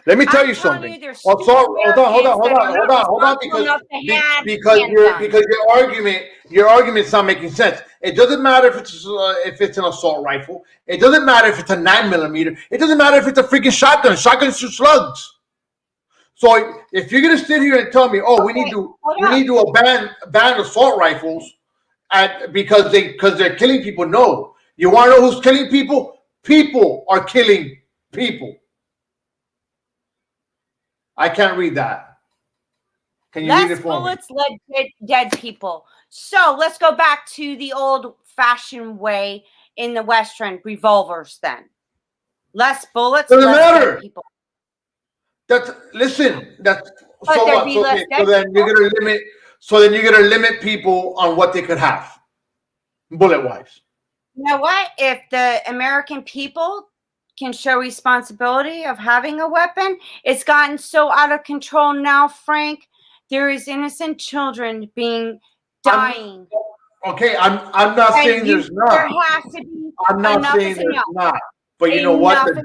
Let me tell I'm you telling something. you, there's Hold still on, Americans that are not hold on, responsible enough to have because handguns. your argument's not making sense. It doesn't matter if it's an assault rifle. It doesn't matter if it's a 9mm. It doesn't matter if it's a freaking shotgun. Shotguns shoot slugs. So if you're gonna sit here and tell me, oh, we need to ban assault rifles because they're killing people, no. You want to know who's killing people? People are killing people. I can't read that. Can you read it Less for me? bullets, dead people. So let's go back to the old-fashioned way in the Western revolvers. Then less bullets, Doesn't less matter. dead people. That's But so there'd what? be So, less okay, dead so then people. you're gonna limit. So then you're gonna limit people on what they could have, bullet-wise. You know what? If the American people can show responsibility of having a weapon, it's gotten so out of control now, Frank. There is innocent children dying. Okay, I'm not saying there's not. There has to be. I'm not saying there's not. But you know what? The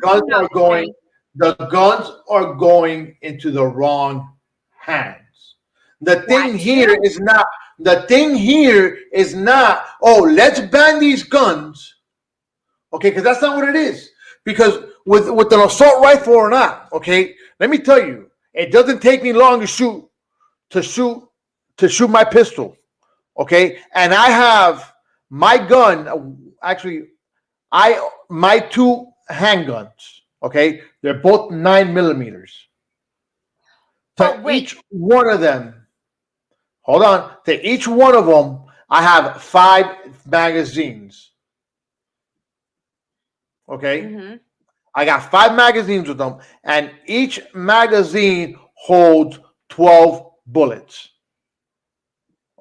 guns are going into the wrong hands. The thing here is not, oh, let's ban these guns. Okay, because that's not what it is. Because with an assault rifle or not, okay, let me tell you, it doesn't take me long to shoot my pistol. Okay, and I have my gun, actually, my two handguns, okay, they're both 9mm. To each one of them, hold on, to each one of them, I have 5 magazines. Okay, I got 5 magazines with them, and each magazine holds 12 bullets.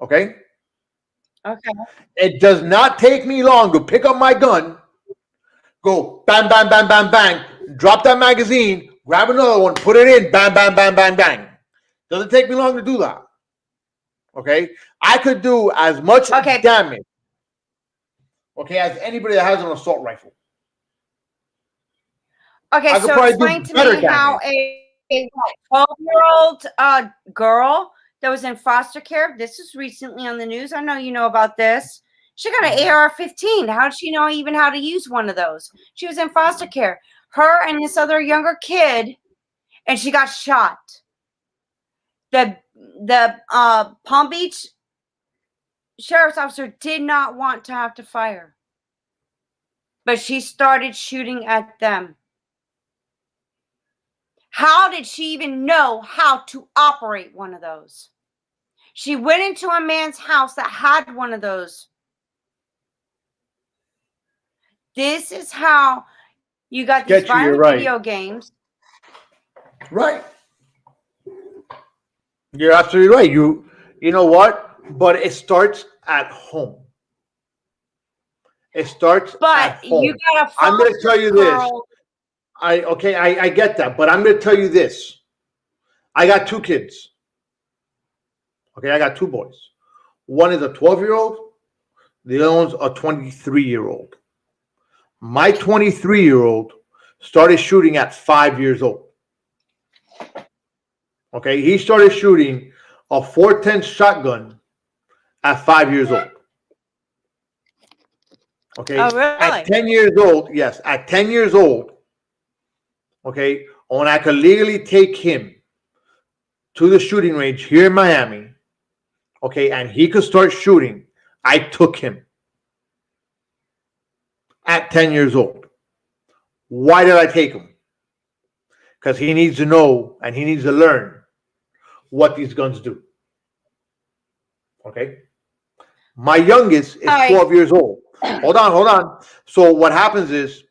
Okay. Okay. It does not take me long to pick up my gun, go bang, bang, bang, bang, bang, drop that magazine, grab another one, put it in, bang, bang, bang, bang, bang. Doesn't take me long to do that. Okay, I could do as much damage, okay, as anybody that has an assault rifle. Okay, I could so probably explain do to better me how a 12-year-old girl that was in foster care, this is recently on the news. I know you know about this. She got an AR-15. How did she know even how to use one of those? She was in foster care. Her and this other younger kid, and she got shot. The Palm Beach sheriff's officer did not want to have to fire, but she started shooting at them. How did she even know how to operate one of those? She went into a man's house that had one of those. This is how you got these violent video games. Right. You're absolutely right. You know what? But it starts at home. It starts at home. You got I'm going to tell you this. I get that, but I'm going to tell you this. I got 2 kids. Okay, I got 2 boys. One is a 12-year-old. The other one's a 23-year-old. My 23-year-old started shooting at 5 years old. Okay, he started shooting a .410 shotgun at 5 years old. Okay, oh, really? At 10 years old, yes, at 10 years old, okay, when I could legally take him to the shooting range here in Miami, okay, and he could start shooting, I took him at 10 years old. Why did I take him? Because he needs to know and he needs to learn what these guns do. Okay? My youngest is 12 years old. Hold on. So what happens is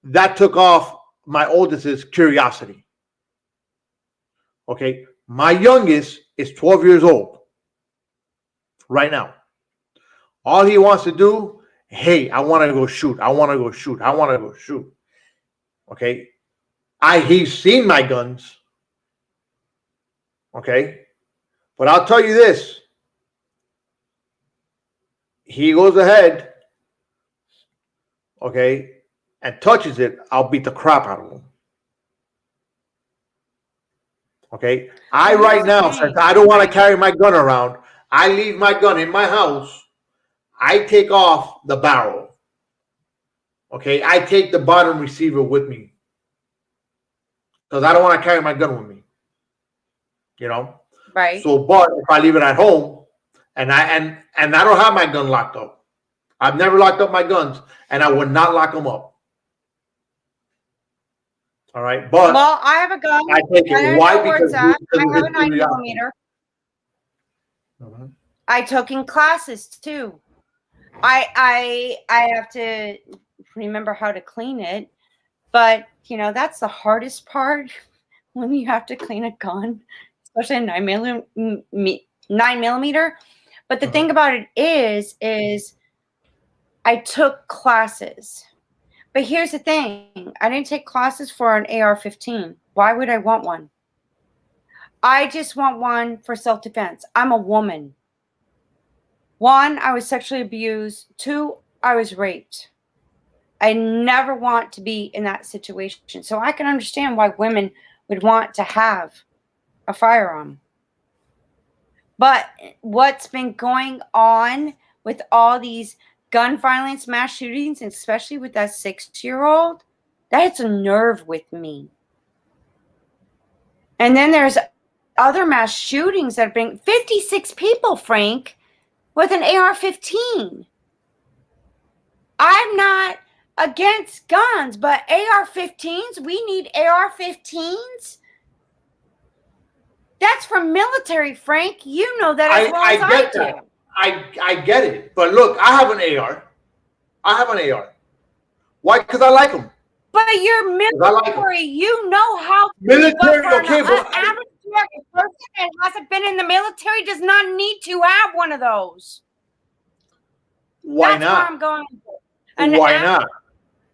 that took off my oldest's curiosity. Okay? My youngest is 12 years old right now. All he wants to do, hey, I want to go shoot. Okay? He's seen my guns. Okay? But I'll tell you this. He goes ahead, okay, and touches it, I'll beat the crap out of him. Okay? Right now, since I don't want to carry my gun around, I leave my gun in my house. I take off the barrel. Okay? I take the bottom receiver with me. Because I don't want to carry my gun with me. You know? Right. So, but if I leave it at home, and I don't have my gun locked up. I've never locked up my guns, and I would not lock them up. All right, but I have a gun. I take it. Why? Because I have a 9mm. Mm-hmm. I took in classes too. I have to remember how to clean it, but that's the hardest part when you have to clean a gun, especially a 9mm. But the thing about it is I took classes. But here's the thing. I didn't take classes for an AR-15. Why would I want one? I just want one for self-defense. I'm a woman. 1, I was sexually abused. 2, I was raped. I never want to be in that situation. So I can understand why women would want to have a firearm. But what's been going on with all these gun violence, mass shootings, and especially with that 6-year-old, that hits a nerve with me. And then there's other mass shootings that have been 56 people, Frank, with an AR-15. I'm not against guns, but AR-15s, we need AR-15s. That's for military, Frank. You know that as well as I do. That. I get it. But look, I have an AR. Why? Because I like them. But you're military. You know how. Military, okay, but average person that hasn't been in the military does not need to have one of those. Why That's not? Where I'm going. Why not?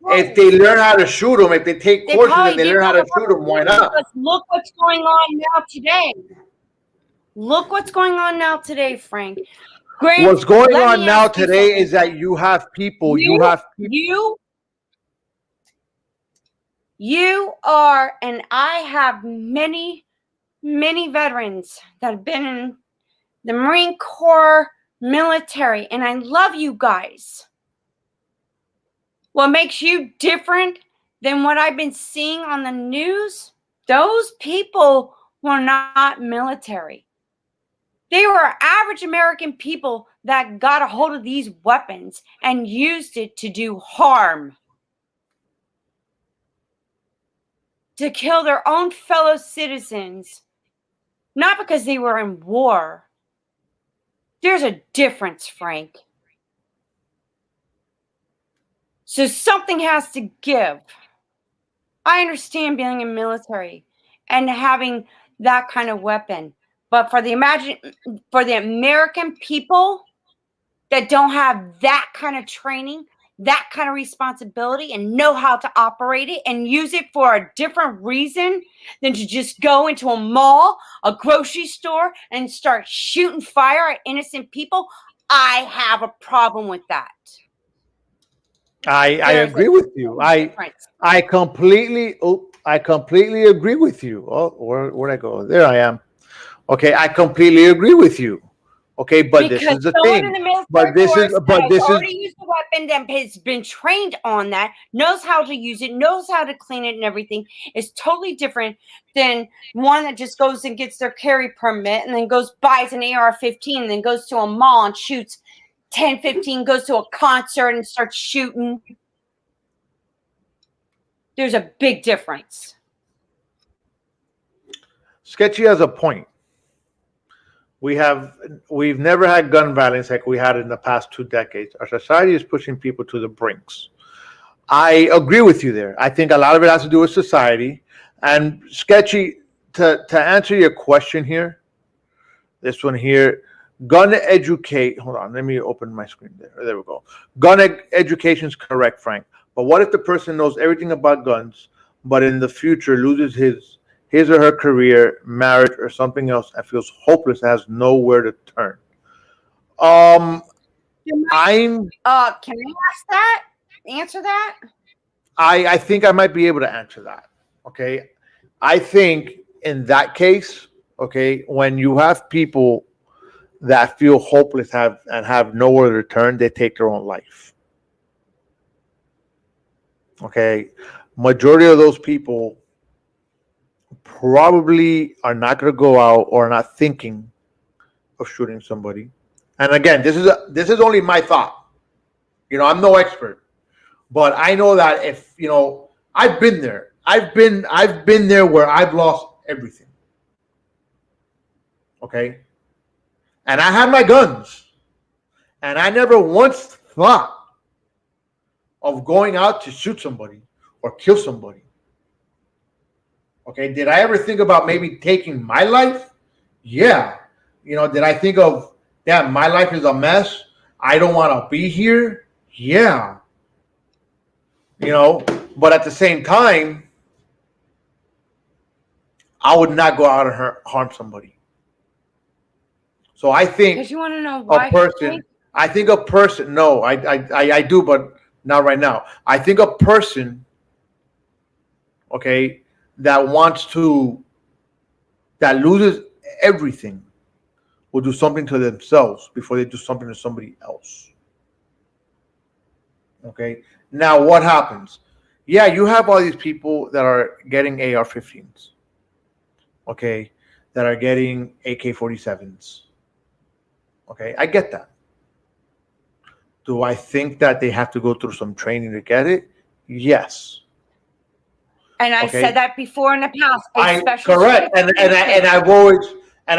If they learn how to shoot them, if they take courses and they learn how to shoot them, why not? Look what's going on now today. Look what's going on now today, Frank. Grant, what's going on now today is that you have people. You You are, and I have many, many veterans that have been in the Marine Corps military, and I love you guys. What makes you different than what I've been seeing on the news? Those people were not military. They were average American people that got a hold of these weapons and used it to do harm, to kill their own fellow citizens, not because they were in war. There's a difference, Frank. So something has to give. I understand being in military and having that kind of weapon. But for the American people that don't have that kind of training, that kind of responsibility, and know how to operate it and use it for a different reason than to just go into a mall, a grocery store, and start shooting fire at innocent people, I have a problem with that. I agree with you. I completely agree with you. Oh, where'd I go? There I am. Okay, I completely agree with you. Okay, but because this is the thing. Already used a weapon that has been trained on that, knows how to use it, knows how to clean it and everything, is totally different than one that just goes and gets their carry permit and then goes buys an AR-15 and then goes to a mall and shoots 10, 15, goes to a concert and starts shooting. There's a big difference. Sketchy has a point. We've never had gun violence like we had in the past 2 decades. Our society is pushing people to the brinks. I agree with you there. I think a lot of it has to do with society. And Sketchy, to answer your question here, this one here, gun educate. Hold on, let me open my screen there. There we go. Gun education is correct, Frank. But what if the person knows everything about guns, but in the future loses his or her career, marriage, or something else, and feels hopeless and has nowhere to turn? Can I answer that? I think I might be able to answer that. Okay. I think in that case, okay, when you have people that feel hopeless and have nowhere to turn, they take their own life. Okay. Majority of those people probably are not going to go out or are not thinking of shooting somebody. And again, this is only my thought. I'm no expert, but I know that if I've been there. I've been there where I've lost everything. Okay, and I had my guns, and I never once thought of going out to shoot somebody or kill somebody. Okay, did I ever think about maybe taking my life? Yeah. Did I think of, damn, my life is a mess, I don't want to be here? Yeah. But at the same time, I would not go out and harm somebody. So I think because you want to know why a person. No, I do, but not right now. I think a person, okay, that loses everything will do something to themselves before they do something to somebody else. Okay. Now what happens? Yeah, you have all these people that are getting AR-15s. Okay, that are getting AK-47s. Okay, I get that. Do I think that they have to go through some training to get it? Yes. And I said that before in the past. Correct, and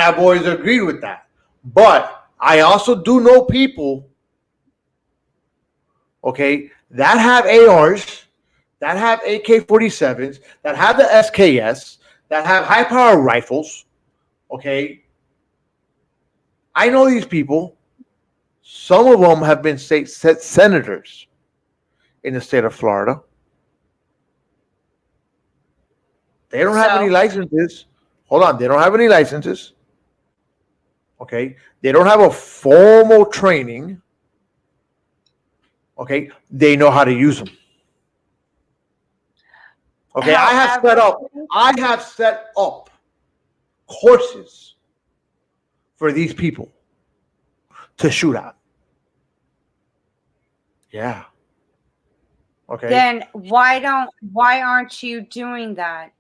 I've always agreed with that. But I also do know people, okay, that have ARs, that have AK-47s, that have the SKS, that have high-power rifles, okay? I know these people. Some of them have been state senators in the state of Florida. They don't have any licenses. Hold on. They don't have any licenses. Okay? They don't have a formal training. Okay? They know how to use them. Okay, I have set up courses for these people to shoot at. Yeah. Okay. Then why aren't you doing that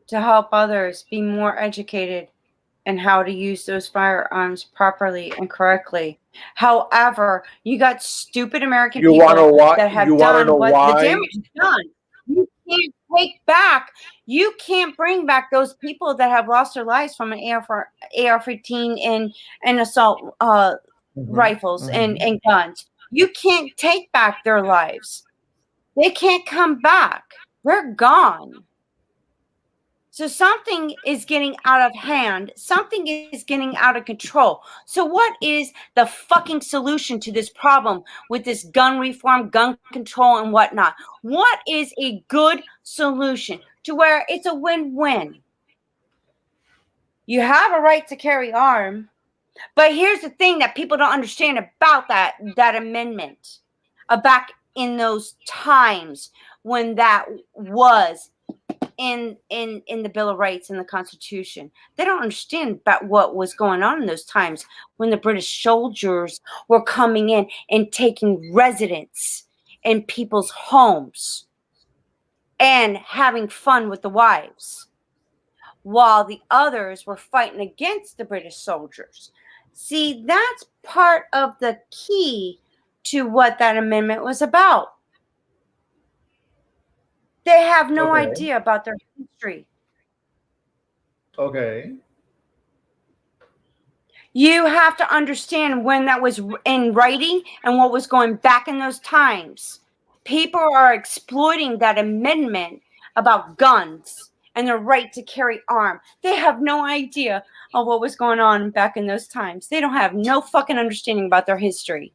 to help others be more educated in how to use those firearms properly and correctly? However, you got stupid American people that have done what the damage is done. You can't take back. You can't bring back those people that have lost their lives from an AR-15 and assault rifles and guns. You can't take back their lives. They can't come back. They're gone. So something is getting out of hand. Something is getting out of control. So what is the fucking solution to this problem with this gun reform, gun control, and whatnot? What is a good solution to where it's a win-win? You have a right to carry arm, but here's the thing that people don't understand about that amendment. Back in those times when that was in the Bill of Rights and the Constitution. They don't understand about what was going on in those times when the British soldiers were coming in and taking residence in people's homes and having fun with the wives, while the others were fighting against the British soldiers. See, that's part of the key to what that amendment was about. They have no idea about their history. Okay. You have to understand when that was in writing and what was going back in those times. People are exploiting that amendment about guns and their right to carry arm. They have no idea of what was going on back in those times. They don't have no fucking understanding about their history.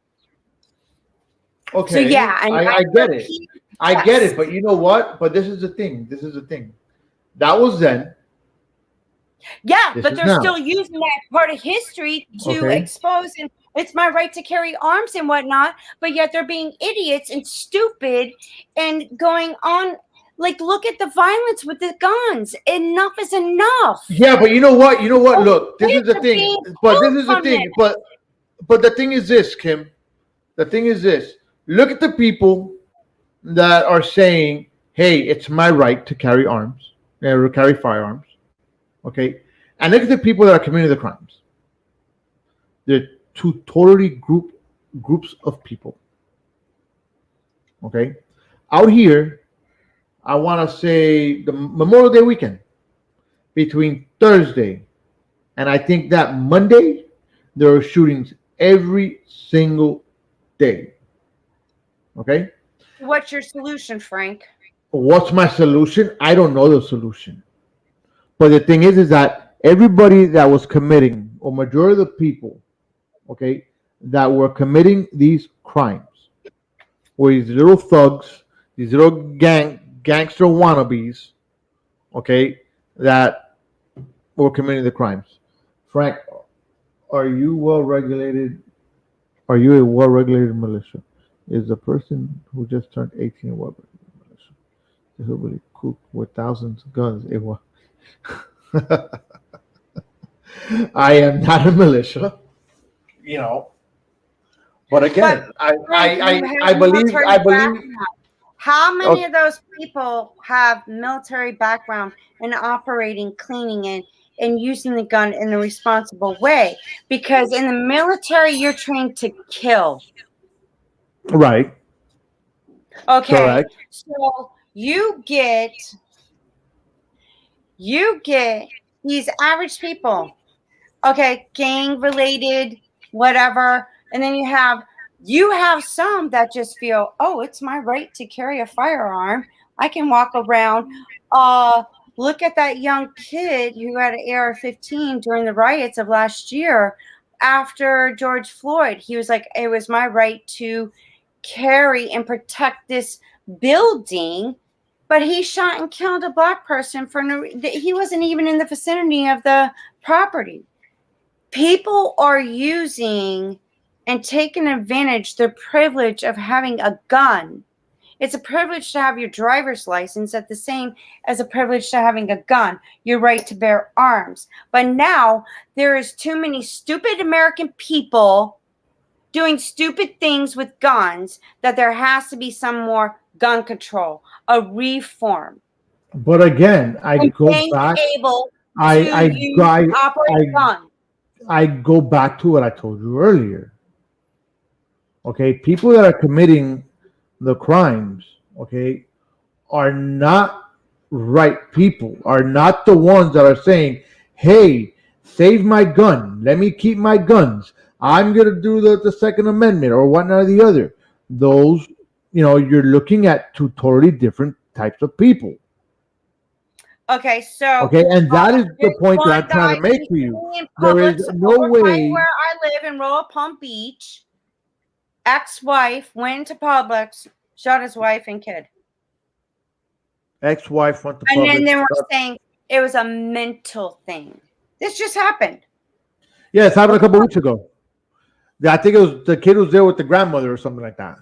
Okay. So yeah, and I get it. I get it, but you know what? But this is the thing. That was then. Yeah, but they're still using that part of history to expose, and it's my right to carry arms and whatnot, but yet they're being idiots and stupid and going on. Like, look at the violence with the guns. Enough is enough. Yeah, but you know what? Look, this is the thing. But this is the thing. But the thing is this, Kim. The thing is this. Look at the people that are saying, hey, it's my right to carry arms, or carry firearms. Okay? And look at the people that are committing the crimes. They're two totally groups of people. Okay? Out here, I want to say the Memorial Day weekend, between Thursday and I think that Monday, there are shootings every single day. Okay? What's your solution, Frank? What's my solution? I don't know the solution. But the thing is that everybody that was committing, or majority of the people, okay, that were committing these crimes, were these little thugs, these little gangster wannabes, okay, that were committing the crimes. Frank, are you well regulated? Are you a well regulated militia? Is the person who just turned 18 a well regulated militia? Is it really cool with thousands of guns? It was. I am not a militia, But again, I believe. How many of those people have military background in operating, cleaning, and using the gun in a responsible way? Because in the military, you're trained to kill. Right. Okay. Correct. So you get these average people, okay, gang related, whatever, and then you have some that just feel, oh, it's my right to carry a firearm. I can walk around. Look at that young kid who had an AR-15 during the riots of last year after George Floyd. He was like, it was my right to carry and protect this building, but he shot and killed a black person he wasn't even in the vicinity of the property. People are using and taking advantage their privilege of having a gun It's a privilege to have your driver's license at the same as a privilege to having a gun, your right to bear arms. But now there is too many stupid American people doing stupid things with guns that there has to be some more gun control, a reform. But again, I And go being back. able I to operate guns. I go back to what I told you earlier. Okay, people that are committing the crimes, okay, are not right people, are not the ones that are saying, hey, save my gun, let me keep my guns, I'm going to do the Second Amendment or one or the other. Those, you're looking at two totally different types of people. Okay, so Okay, and that is the point that one I'm trying to guy make to you. in There Publix is no over by way. where I live in Royal Palm Beach. Ex-wife went to Publix, shot his wife and kid. Ex-wife went to And Publix. then they were saying it was a mental thing. This just happened. Yeah, it happened a couple weeks ago. I think it was the kid was there with the grandmother or something like that.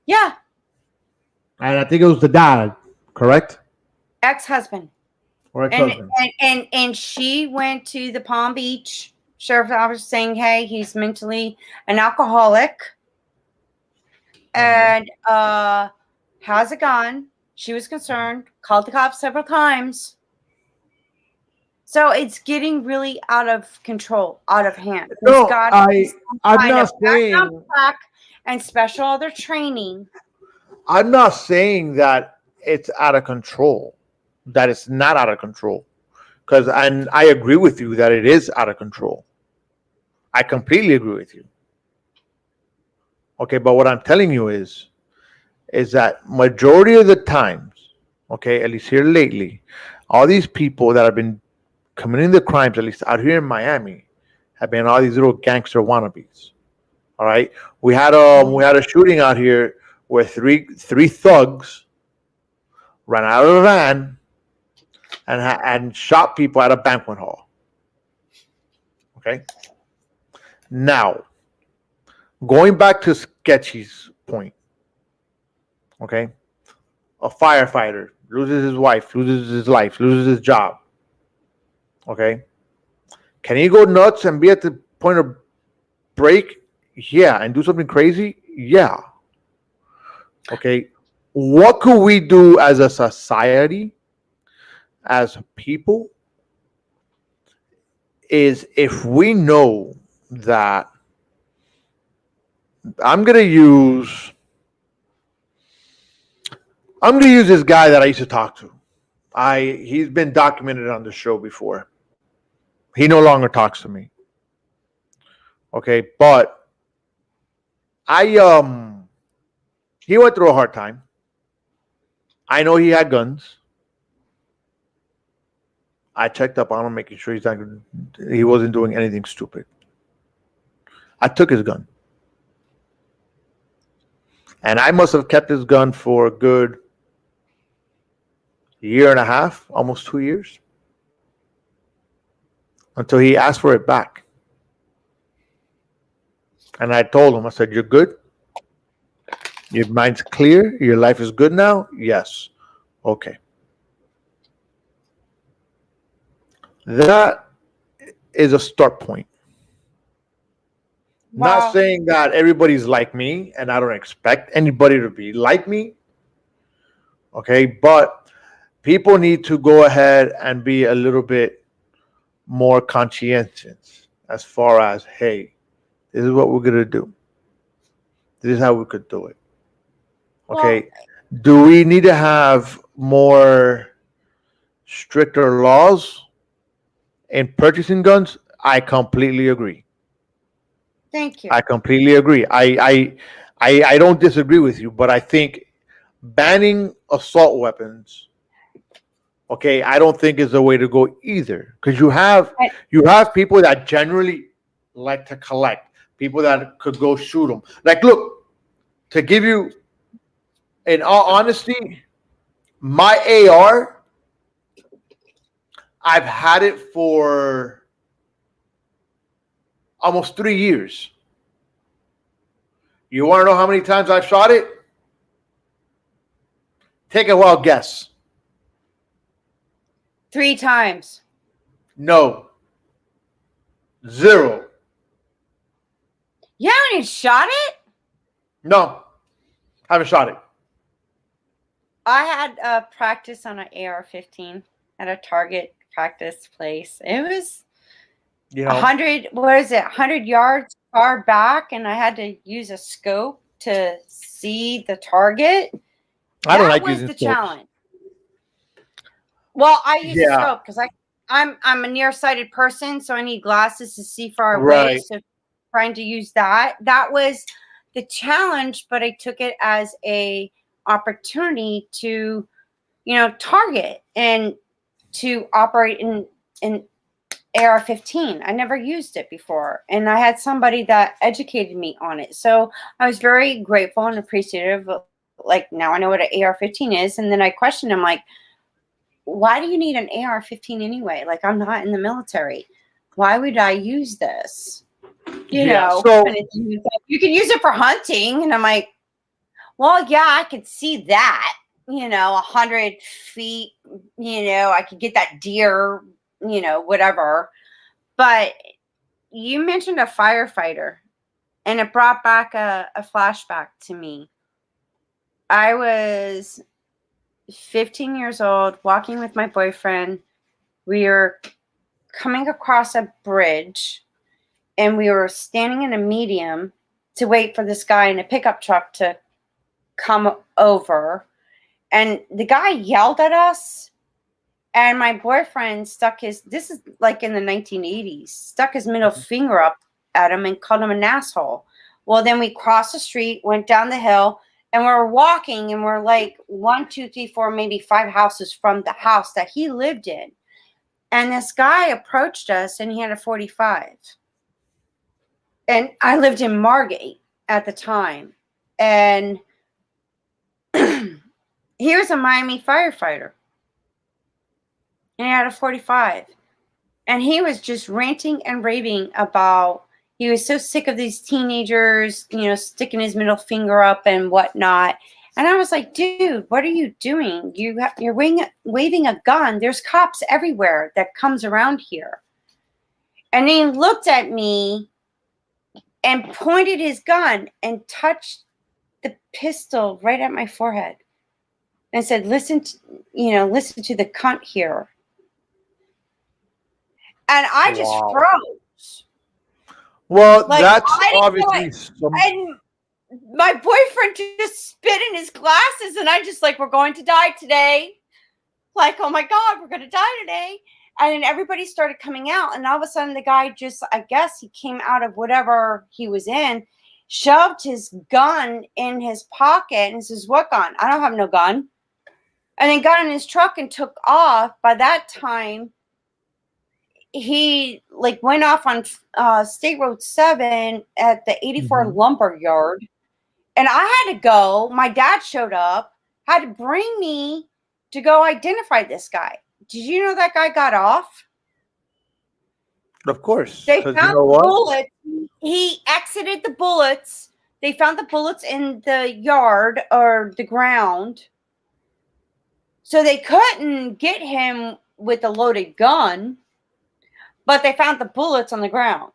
Yeah. And I think it was the dad, correct? Ex-husband. Or ex-husband. And she went to the Palm Beach sheriff's office saying, hey, he's mentally an alcoholic and has a gun. She was concerned, called the cops several times. So it's getting really out of control, out of hand. No, I'm not saying and special other training. I'm not saying that it's out of control. That it's not out of control. And I agree with you that it is out of control. I completely agree with you. Okay, but what I'm telling you is that majority of the times, okay, at least here lately, all these people that have been committing the crimes, at least out here in Miami, have been all these little gangster wannabes. All right, we had a shooting out here where three thugs ran out of a van and shot people at a banquet hall. Okay. Now, going back to Sketchy's point. Okay, a firefighter loses his wife, loses his life, loses his job. Okay, can he go nuts and be at the point of break? Yeah, and do something crazy? Yeah. Okay, what could we do as a society, as people, is if we know that I'm gonna use this guy that I used to talk to. He's been documented on the show before. He no longer talks to me. Okay, but he went through a hard time. I know he had guns. I checked up on him, making sure he wasn't doing anything stupid. I took his gun. And I must have kept his gun for a good year and a half, almost 2 years, until he asked for it back. And I told him, I said, you're good? Your mind's clear? Your life is good now? Yes. Okay. That is a start point. Wow. Not saying that everybody's like me, and I don't expect anybody to be like me. Okay, but people need to go ahead and be a little bit more conscientious as far as, hey, this is what we're going to do. This is how we could do it. Okay, do we need to have more stricter laws in purchasing guns? I completely agree. Thank you. I completely agree. I don't disagree with you, but I think banning assault weapons, okay, I don't think is the way to go either. Because you have people that generally like to collect, people that could go shoot them. Like, look, to give you, in all honesty, my AR, I've had it for almost 3 years. You want to know how many times I've shot it? Take a wild guess. 3 times. No. 0. You haven't even shot it? No. Haven't shot it. I had practice on an AR-15 at a target practice place. It was 100, what is it, 100 yards far back, and I had to use a scope to see the target. I don't like that was using the scopes. challenge. Well, I use a Yeah. scope because I'm a nearsighted person, so I need glasses to see far away. Right. So trying to use that was the challenge, but I took it as a opportunity to, target and to operate in AR-15. I never used it before, and I had somebody that educated me on it. So I was very grateful and appreciative. Like, now I know what an AR-15 is, and then I questioned him, like, why do you need an AR-15 anyway? Like, I'm not in the military. Why would I use this? You know, so and you can use it for hunting. And I'm like, well, yeah, I could see that, 100 feet, I could get that deer, whatever. But you mentioned a firefighter, and it brought back a flashback to me. I was 15 years old, walking with my boyfriend. We were coming across a bridge, and we were standing in a medium to wait for this guy in a pickup truck to come over. And the guy yelled at us, and my boyfriend this is like in the 1980s, stuck his middle finger up at him and called him an asshole. Well, then we crossed the street, went down the hill, and we're walking, and we're like 1, 2, 3, 4, maybe 5 houses from the house that he lived in. And this guy approached us, and he had a .45. And I lived in Margate at the time. And he was a Miami firefighter. And he had a .45. And he was just ranting and raving about, he was so sick of these teenagers, sticking his middle finger up and whatnot. And I was like, dude, what are you doing? You're waving a gun. There's cops everywhere that comes around here. And he looked at me and pointed his gun and touched the pistol right at my forehead and said, listen to the cunt here. And I just froze. Well, Like, that's I didn't obviously And my boyfriend just spit in his glasses, and I just like, we're going to die today. Like, oh my God, we're going to die today. And then everybody started coming out, and all of a sudden the guy just, I guess he came out of whatever he was in, shoved his gun in his pocket and says, what gun? I don't have no gun. And then got in his truck and took off. By that time, he went off on State Road 7 at the 84 lumber yard. And I had to go. My dad showed up, had to bring me to go identify this guy. Did you know that guy got off? Of course. They found the bullets. He exited the bullets. They found the bullets in the yard or the ground. So they couldn't get him with a loaded gun, but they found the bullets on the ground.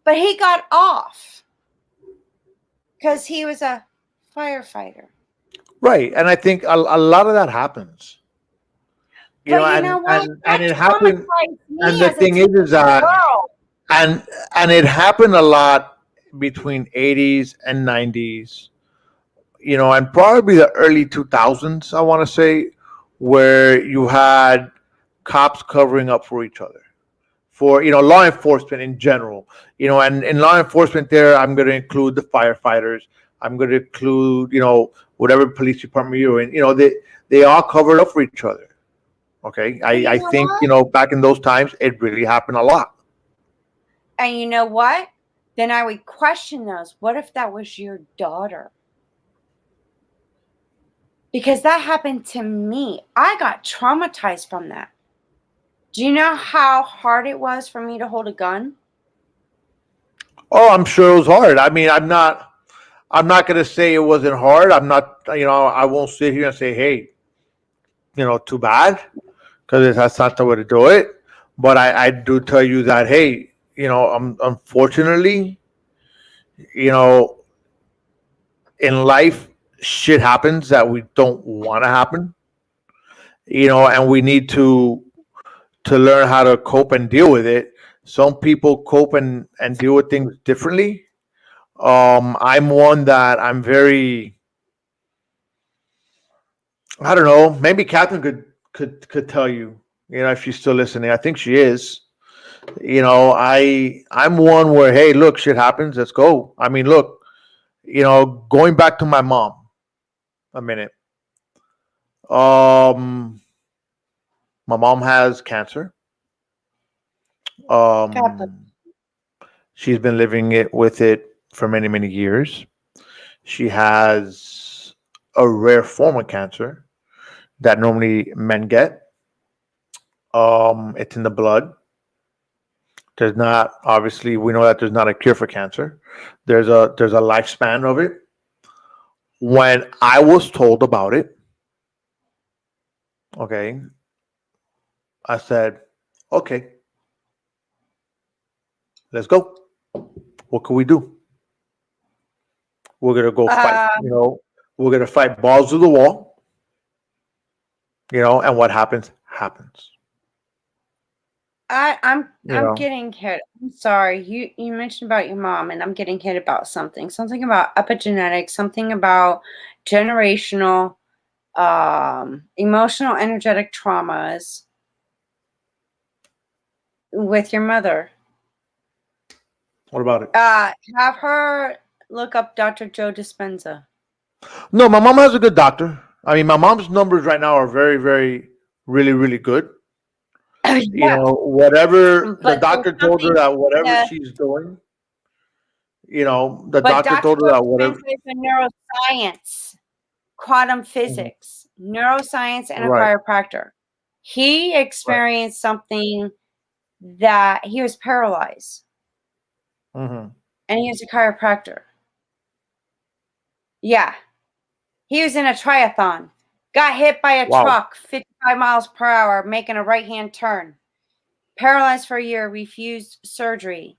But he got off because he was a firefighter. Right. And I think a lot of that happens. You know what? And it happened. And the thing is that, girl. and it happened a lot between 80s and 90s, and probably the early 2000s, I want to say, where you had cops covering up for each other, for, law enforcement in general, and in law enforcement there, I'm going to include the firefighters. I'm going to include, whatever police department you're in, they all covered up for each other. Okay. I think, back in those times, it really happened a lot. And you know what? Then I would question those. What if that was your daughter? Because that happened to me. I got traumatized from that. Do you know how hard it was for me to hold a gun? Oh, I'm sure it was hard. I mean, I'm not I'm not going to say it wasn't hard. I'm not, I won't sit here and say, hey, too bad, because that's not the way to do it. But I do tell you that, hey, unfortunately, in life, shit happens that we don't want to happen, and we need to learn how to cope and deal with it. Some people cope and deal with things differently. I'm one that I'm very, I don't know, maybe Catherine could tell you, if she's still listening. I think she is. I'm one where, hey, look, shit happens, let's go. I mean, look, going back to my mom a minute. My mom has cancer. She's been living with it for many, many years. She has a rare form of cancer that normally men get. It's in the blood. There's not, obviously, we know that there's not a cure for cancer. There's a lifespan of it. When I was told about it, okay, I said, okay, let's go. What can we do? We're gonna go fight. We're gonna fight balls to the wall. And what happens happens. I'm getting hit. I'm sorry. You mentioned about your mom, and I'm getting hit about something about epigenetics, something about generational, emotional, energetic traumas with your mother. What about it? Have her look up Dr. Joe Dispenza. No, my mom has a good doctor. I mean, my mom's numbers right now are very, very, really, really good. Yeah. Whatever But the doctor told her that whatever she's doing, the doctor told her that whatever. Neuroscience, quantum physics, neuroscience, and a chiropractor. He experienced something that he was paralyzed. Mm-hmm. And he was a chiropractor. Yeah. He was in a triathlon. Got hit by a truck, 55 miles per hour, making a right-hand turn. Paralyzed for a year, refused surgery.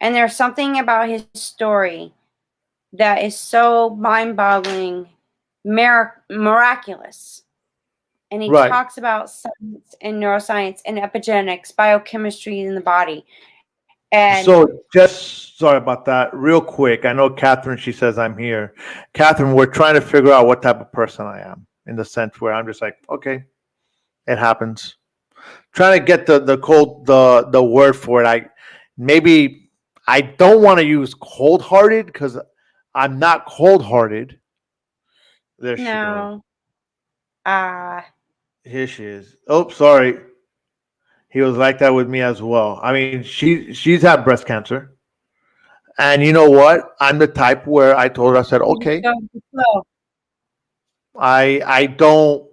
And there's something about his story that is so mind-boggling, miraculous. And he talks about science and neuroscience and epigenetics, biochemistry in the body. And so just sorry about that. Real quick, I know Catherine, she says I'm here. Catherine, we're trying to figure out what type of person I am, in the sense where I'm just like, okay, it happens. Trying to get the word for it. I don't want to use cold-hearted, because I'm not cold-hearted. There she goes. Here she is. Oh, sorry. He was like that with me as well. I mean, she's had breast cancer. And you know what? I'm the type where I told her, I said, okay. I don't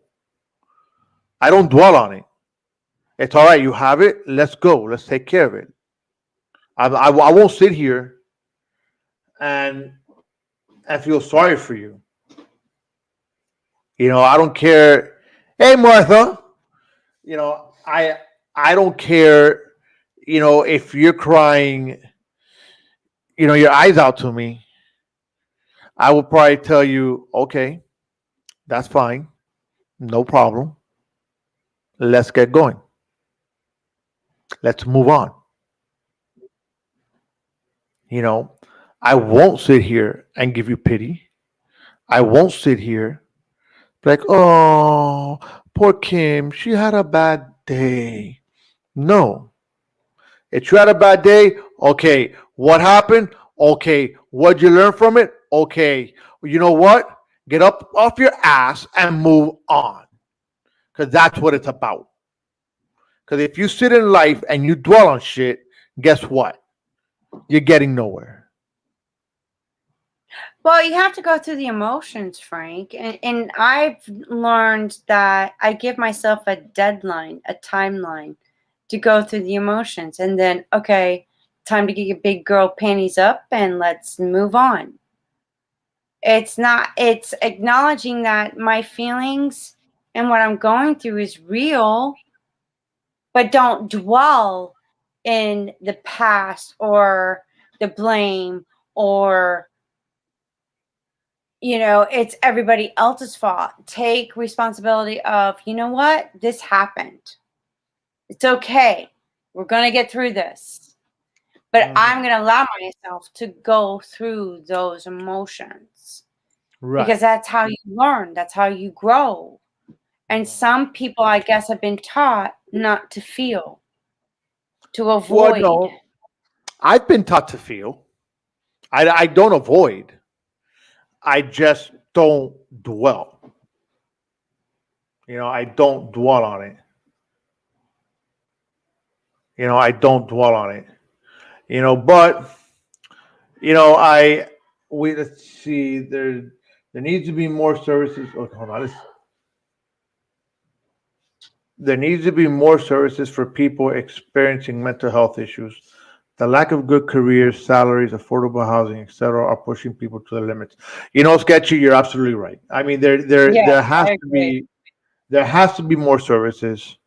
dwell on it. It's all right. You have it. Let's go. Let's take care of it. I won't sit here and feel sorry for you. I don't care. Hey, Martha. I don't care, if you're crying, your eyes out to me. I will probably tell you, okay, that's fine. No problem. Let's get going. Let's move on. I won't sit here and give you pity. I won't sit here like, oh, poor Kim, she had a bad day. No. If you had a bad day, okay, what happened? Okay, what'd you learn from it? Okay, you know what? Get up off your ass and move on. Because that's what it's about. Because if you sit in life and you dwell on shit, guess what? You're getting nowhere. Well, you have to go through the emotions, Frank. And I've learned that I give myself a deadline, a timeline to go through the emotions. And then, okay, time to get your big girl panties up and let's move on. It's acknowledging that my feelings and what I'm going through is real, but don't dwell in the past or the blame or, it's everybody else's fault. Take responsibility of, you know what? This happened. It's okay. We're going to get through this. But I'm going to allow myself to go through those emotions. Right. Because that's how you learn. That's how you grow. And some people, I guess, have been taught not to feel, to avoid. Well, no, I've been taught to feel. I don't avoid. I just don't dwell. I don't dwell on it. I don't dwell on it. But let's see. There needs to be more services. Oh, hold on. There needs to be more services for people experiencing mental health issues. The lack of good careers, salaries, affordable housing, etc., are pushing people to the limits. Sketchy, you're absolutely right. I mean, there has to be more services.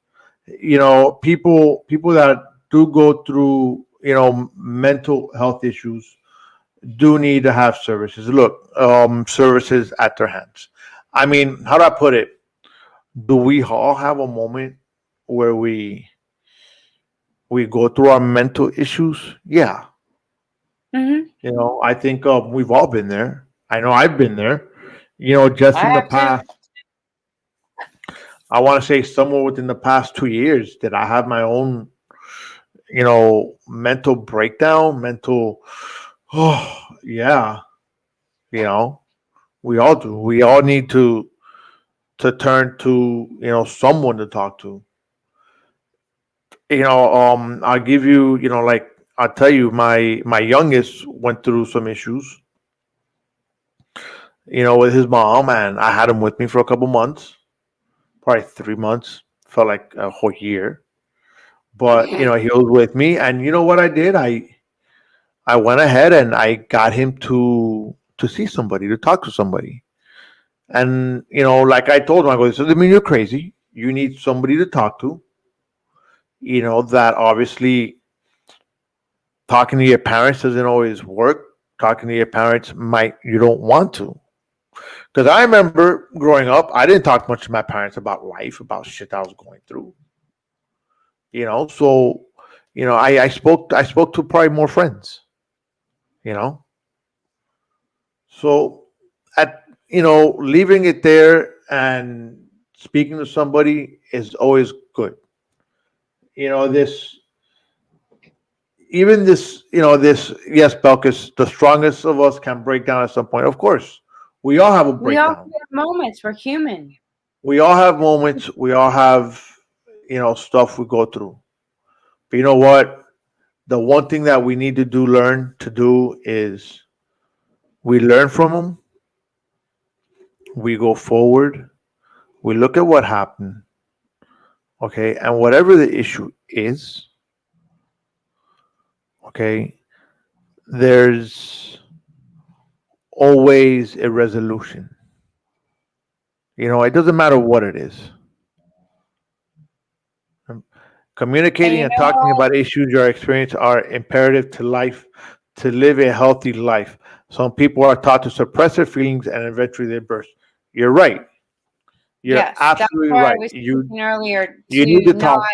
People that do go through mental health issues do need to have services. Look, services at their hands. I mean, how do I put it? Do we all have a moment where we go through our mental issues? Yeah. Mm-hmm. I think we've all been there. I know I've been there. Just in the past, I want to say somewhere within the past 2 years, did I have my own, mental breakdown, yeah. We all do. We all need to turn to, someone to talk to. I'll give you, I'll tell you, my youngest went through some issues, with his mom, and I had him with me for a couple months, probably 3 months, felt like a whole year. But, he was with me, and you know what I did? I went ahead and I got him to see somebody, to talk to somebody. And, like I told him, I go, this doesn't mean you're crazy. You need somebody to talk to. That obviously talking to your parents doesn't always work. Talking to your parents you don't want to. Because I remember growing up, I didn't talk much to my parents about life, about shit I was going through. So, I spoke to probably more friends, So leaving it there and speaking to somebody is always good. Yes, Belkis, the strongest of us can break down at some point. Of course, we all have a breakdown. We all have moments. We're human. We all have moments. We all have, stuff we go through. But you know what? The one thing that we need to learn to do is we learn from them. We go forward. We look at what happened. Okay. And whatever the issue is, okay, there's always a resolution. It doesn't matter what it is. Communicating and talking about issues your experience are imperative to life, to live a healthy life. Some people are taught to suppress their feelings and eventually they burst. You're right. You're absolutely right. You earlier. You need to talk.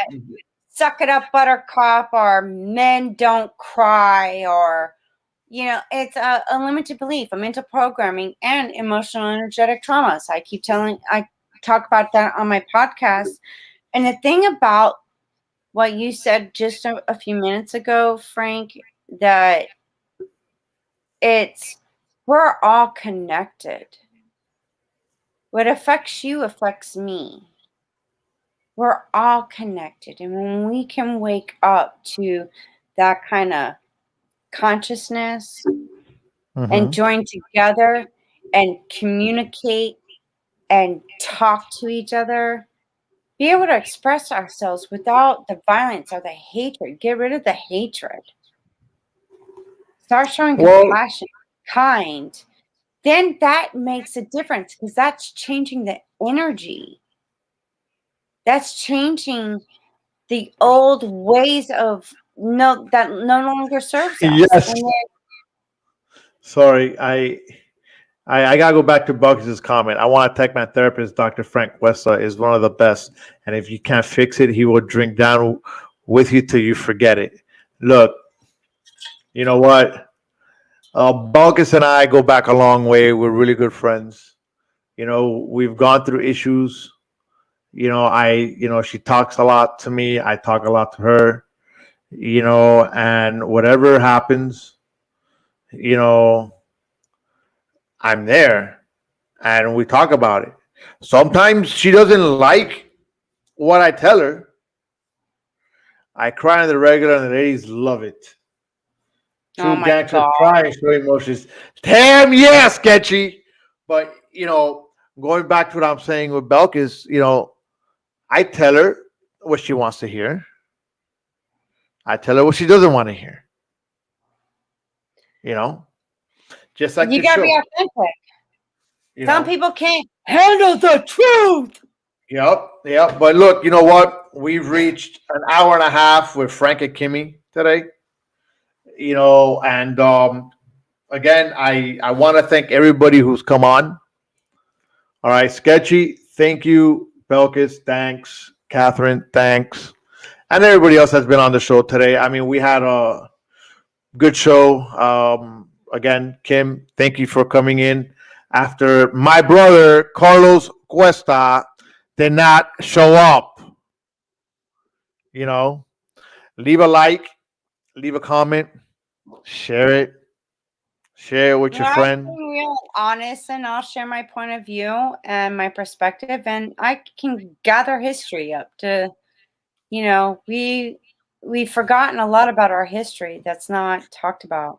Suck it up, buttercup, or men don't cry, or it's a limited belief, a mental programming, and emotional energetic traumas. I talk about that on my podcast. And the thing about what you said just a few minutes ago, Frank, that we're all connected. What affects you affects me. We're all connected. And when we can wake up to that kind of consciousness and join together and communicate and talk to each other, be able to express ourselves without the violence or the hatred. Get rid of the hatred. start showing compassion, kind, then that makes a difference because that's changing the energy. That's changing the old ways of that no longer serves us. Yes. Sorry, I gotta go back to Bugs' comment. I want to thank my therapist, Dr. Frank Cuesta, is one of the best. And if you can't fix it, he will drink down with you till you forget it. Look, you know what? Balkis and I go back a long way. We're really good friends. You know, we've gone through issues. You know, she talks a lot to me. I talk a lot to her. You know, and whatever happens, you know, I'm there and we talk about it. Sometimes she doesn't like what I tell her. I cry on the regular and the ladies love it. True gangster crying, show emotions. Damn, yeah, sketchy. But, you know, going back to what I'm saying with Belkis, you know, I tell her what she wants to hear. I tell her what she doesn't want to hear. You know? Just like you gotta be authentic. Some people can't handle the truth. Yep. But look, you know what? We've reached an hour and a half with Frank and Kimmy today. You know, and again, I want to thank everybody who's come on. All right, Sketchy, thank you. Belkis, thanks. Catherine, thanks. And everybody else has been on the show today. I mean, we had a good show. Again, Kim, thank you for coming in after my brother, Carlos Cuesta, did not show up. You know, leave a like, leave a comment, share it with your friend. I'm real honest, and I'll share my point of view and my perspective, and I can gather history up to, you know, we've forgotten a lot about our history that's not talked about.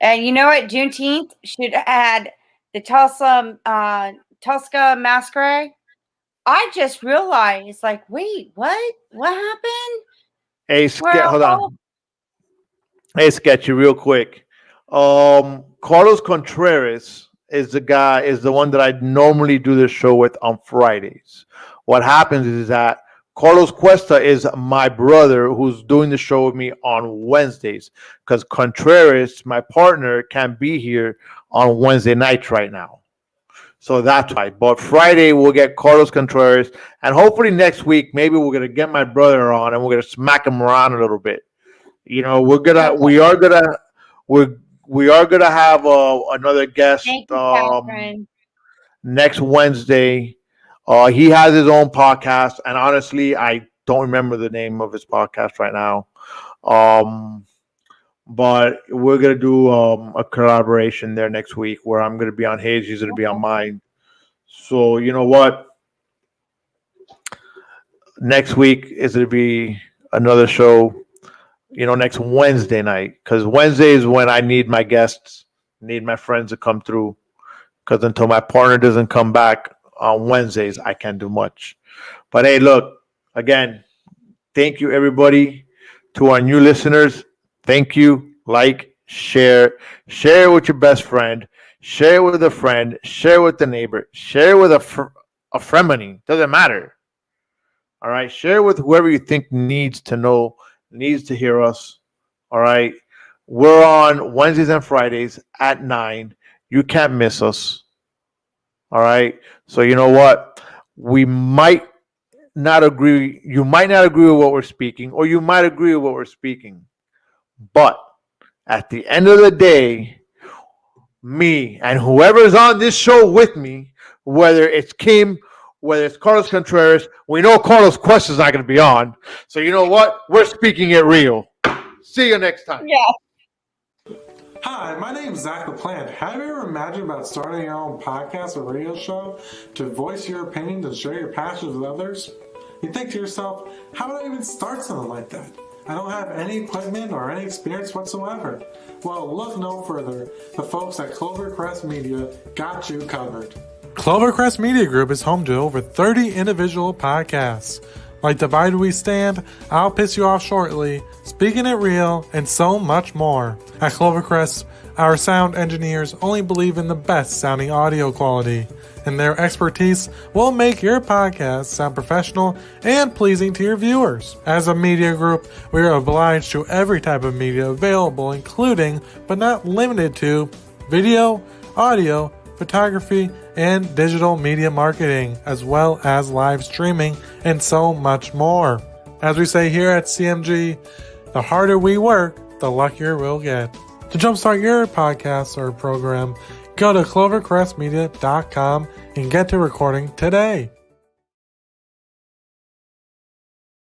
And you know what? Juneteenth should add the Tulsa Massacre. I just realized, like, wait, what? What happened? Hey, hold on. Hey, Sketchy, real quick. Carlos Contreras is the one that I normally do the show with on Fridays. What happens is that Carlos Cuesta is my brother who's doing the show with me on Wednesdays because Contreras, my partner, can't be here on Wednesday nights right now. So that's why. But Friday, we'll get Carlos Contreras. And hopefully next week, maybe we're going to get my brother on and we're going to smack him around a little bit. You know, we are gonna have another guest next Wednesday. He has his own podcast, and honestly, I don't remember the name of his podcast right now. But we're gonna do a collaboration there next week where I'm gonna be on his, he's gonna be on mine. So you know what? Next week is gonna be another show. You know, next Wednesday night, because Wednesday is when I need my guests, need my friends to come through. Because until my partner doesn't come back on Wednesdays, I can't do much. But hey, look, again, thank you, everybody. To our new listeners, thank you. Like, share with your best friend, share with a friend, share with the neighbor, share with a frenemy. Doesn't matter. All right, share with whoever you think needs to know. Needs to hear us. All right. We're on Wednesdays and Fridays at 9. You can't miss us. All right. So you know what? We might not agree. You might not agree with what we're speaking, or you might agree with what we're speaking. But at the end of the day, me and whoever's on this show with me, whether it's Kim, whether it's Carlos Contreras, we know Carlos Cuesta is not going to be on. So you know what? We're speaking it real. See you next time. Yeah. Hi, my name is Zach LaPlante. Have you ever imagined about starting your own podcast or radio show to voice your opinions and share your passions with others? You think to yourself, how would I even start something like that? I don't have any equipment or any experience whatsoever. Well, look no further. The folks at Clovercrest Media got you covered. Clovercrest Media Group is home to over 30 individual podcasts. like Divide We Stand, I'll Piss You Off Shortly, Speaking It Real, and so much more. At Clovercrest, our sound engineers only believe in the best sounding audio quality, and their expertise will make your podcast sound professional and pleasing to your viewers. As a media group, we are obliged to every type of media available, including, but not limited to, video, audio, photography, and digital media marketing, as well as live streaming, and so much more. As we say here at CMG, the harder we work, the luckier we'll get. To jumpstart your podcast or program, go to clovercrestmedia.com and get to recording today.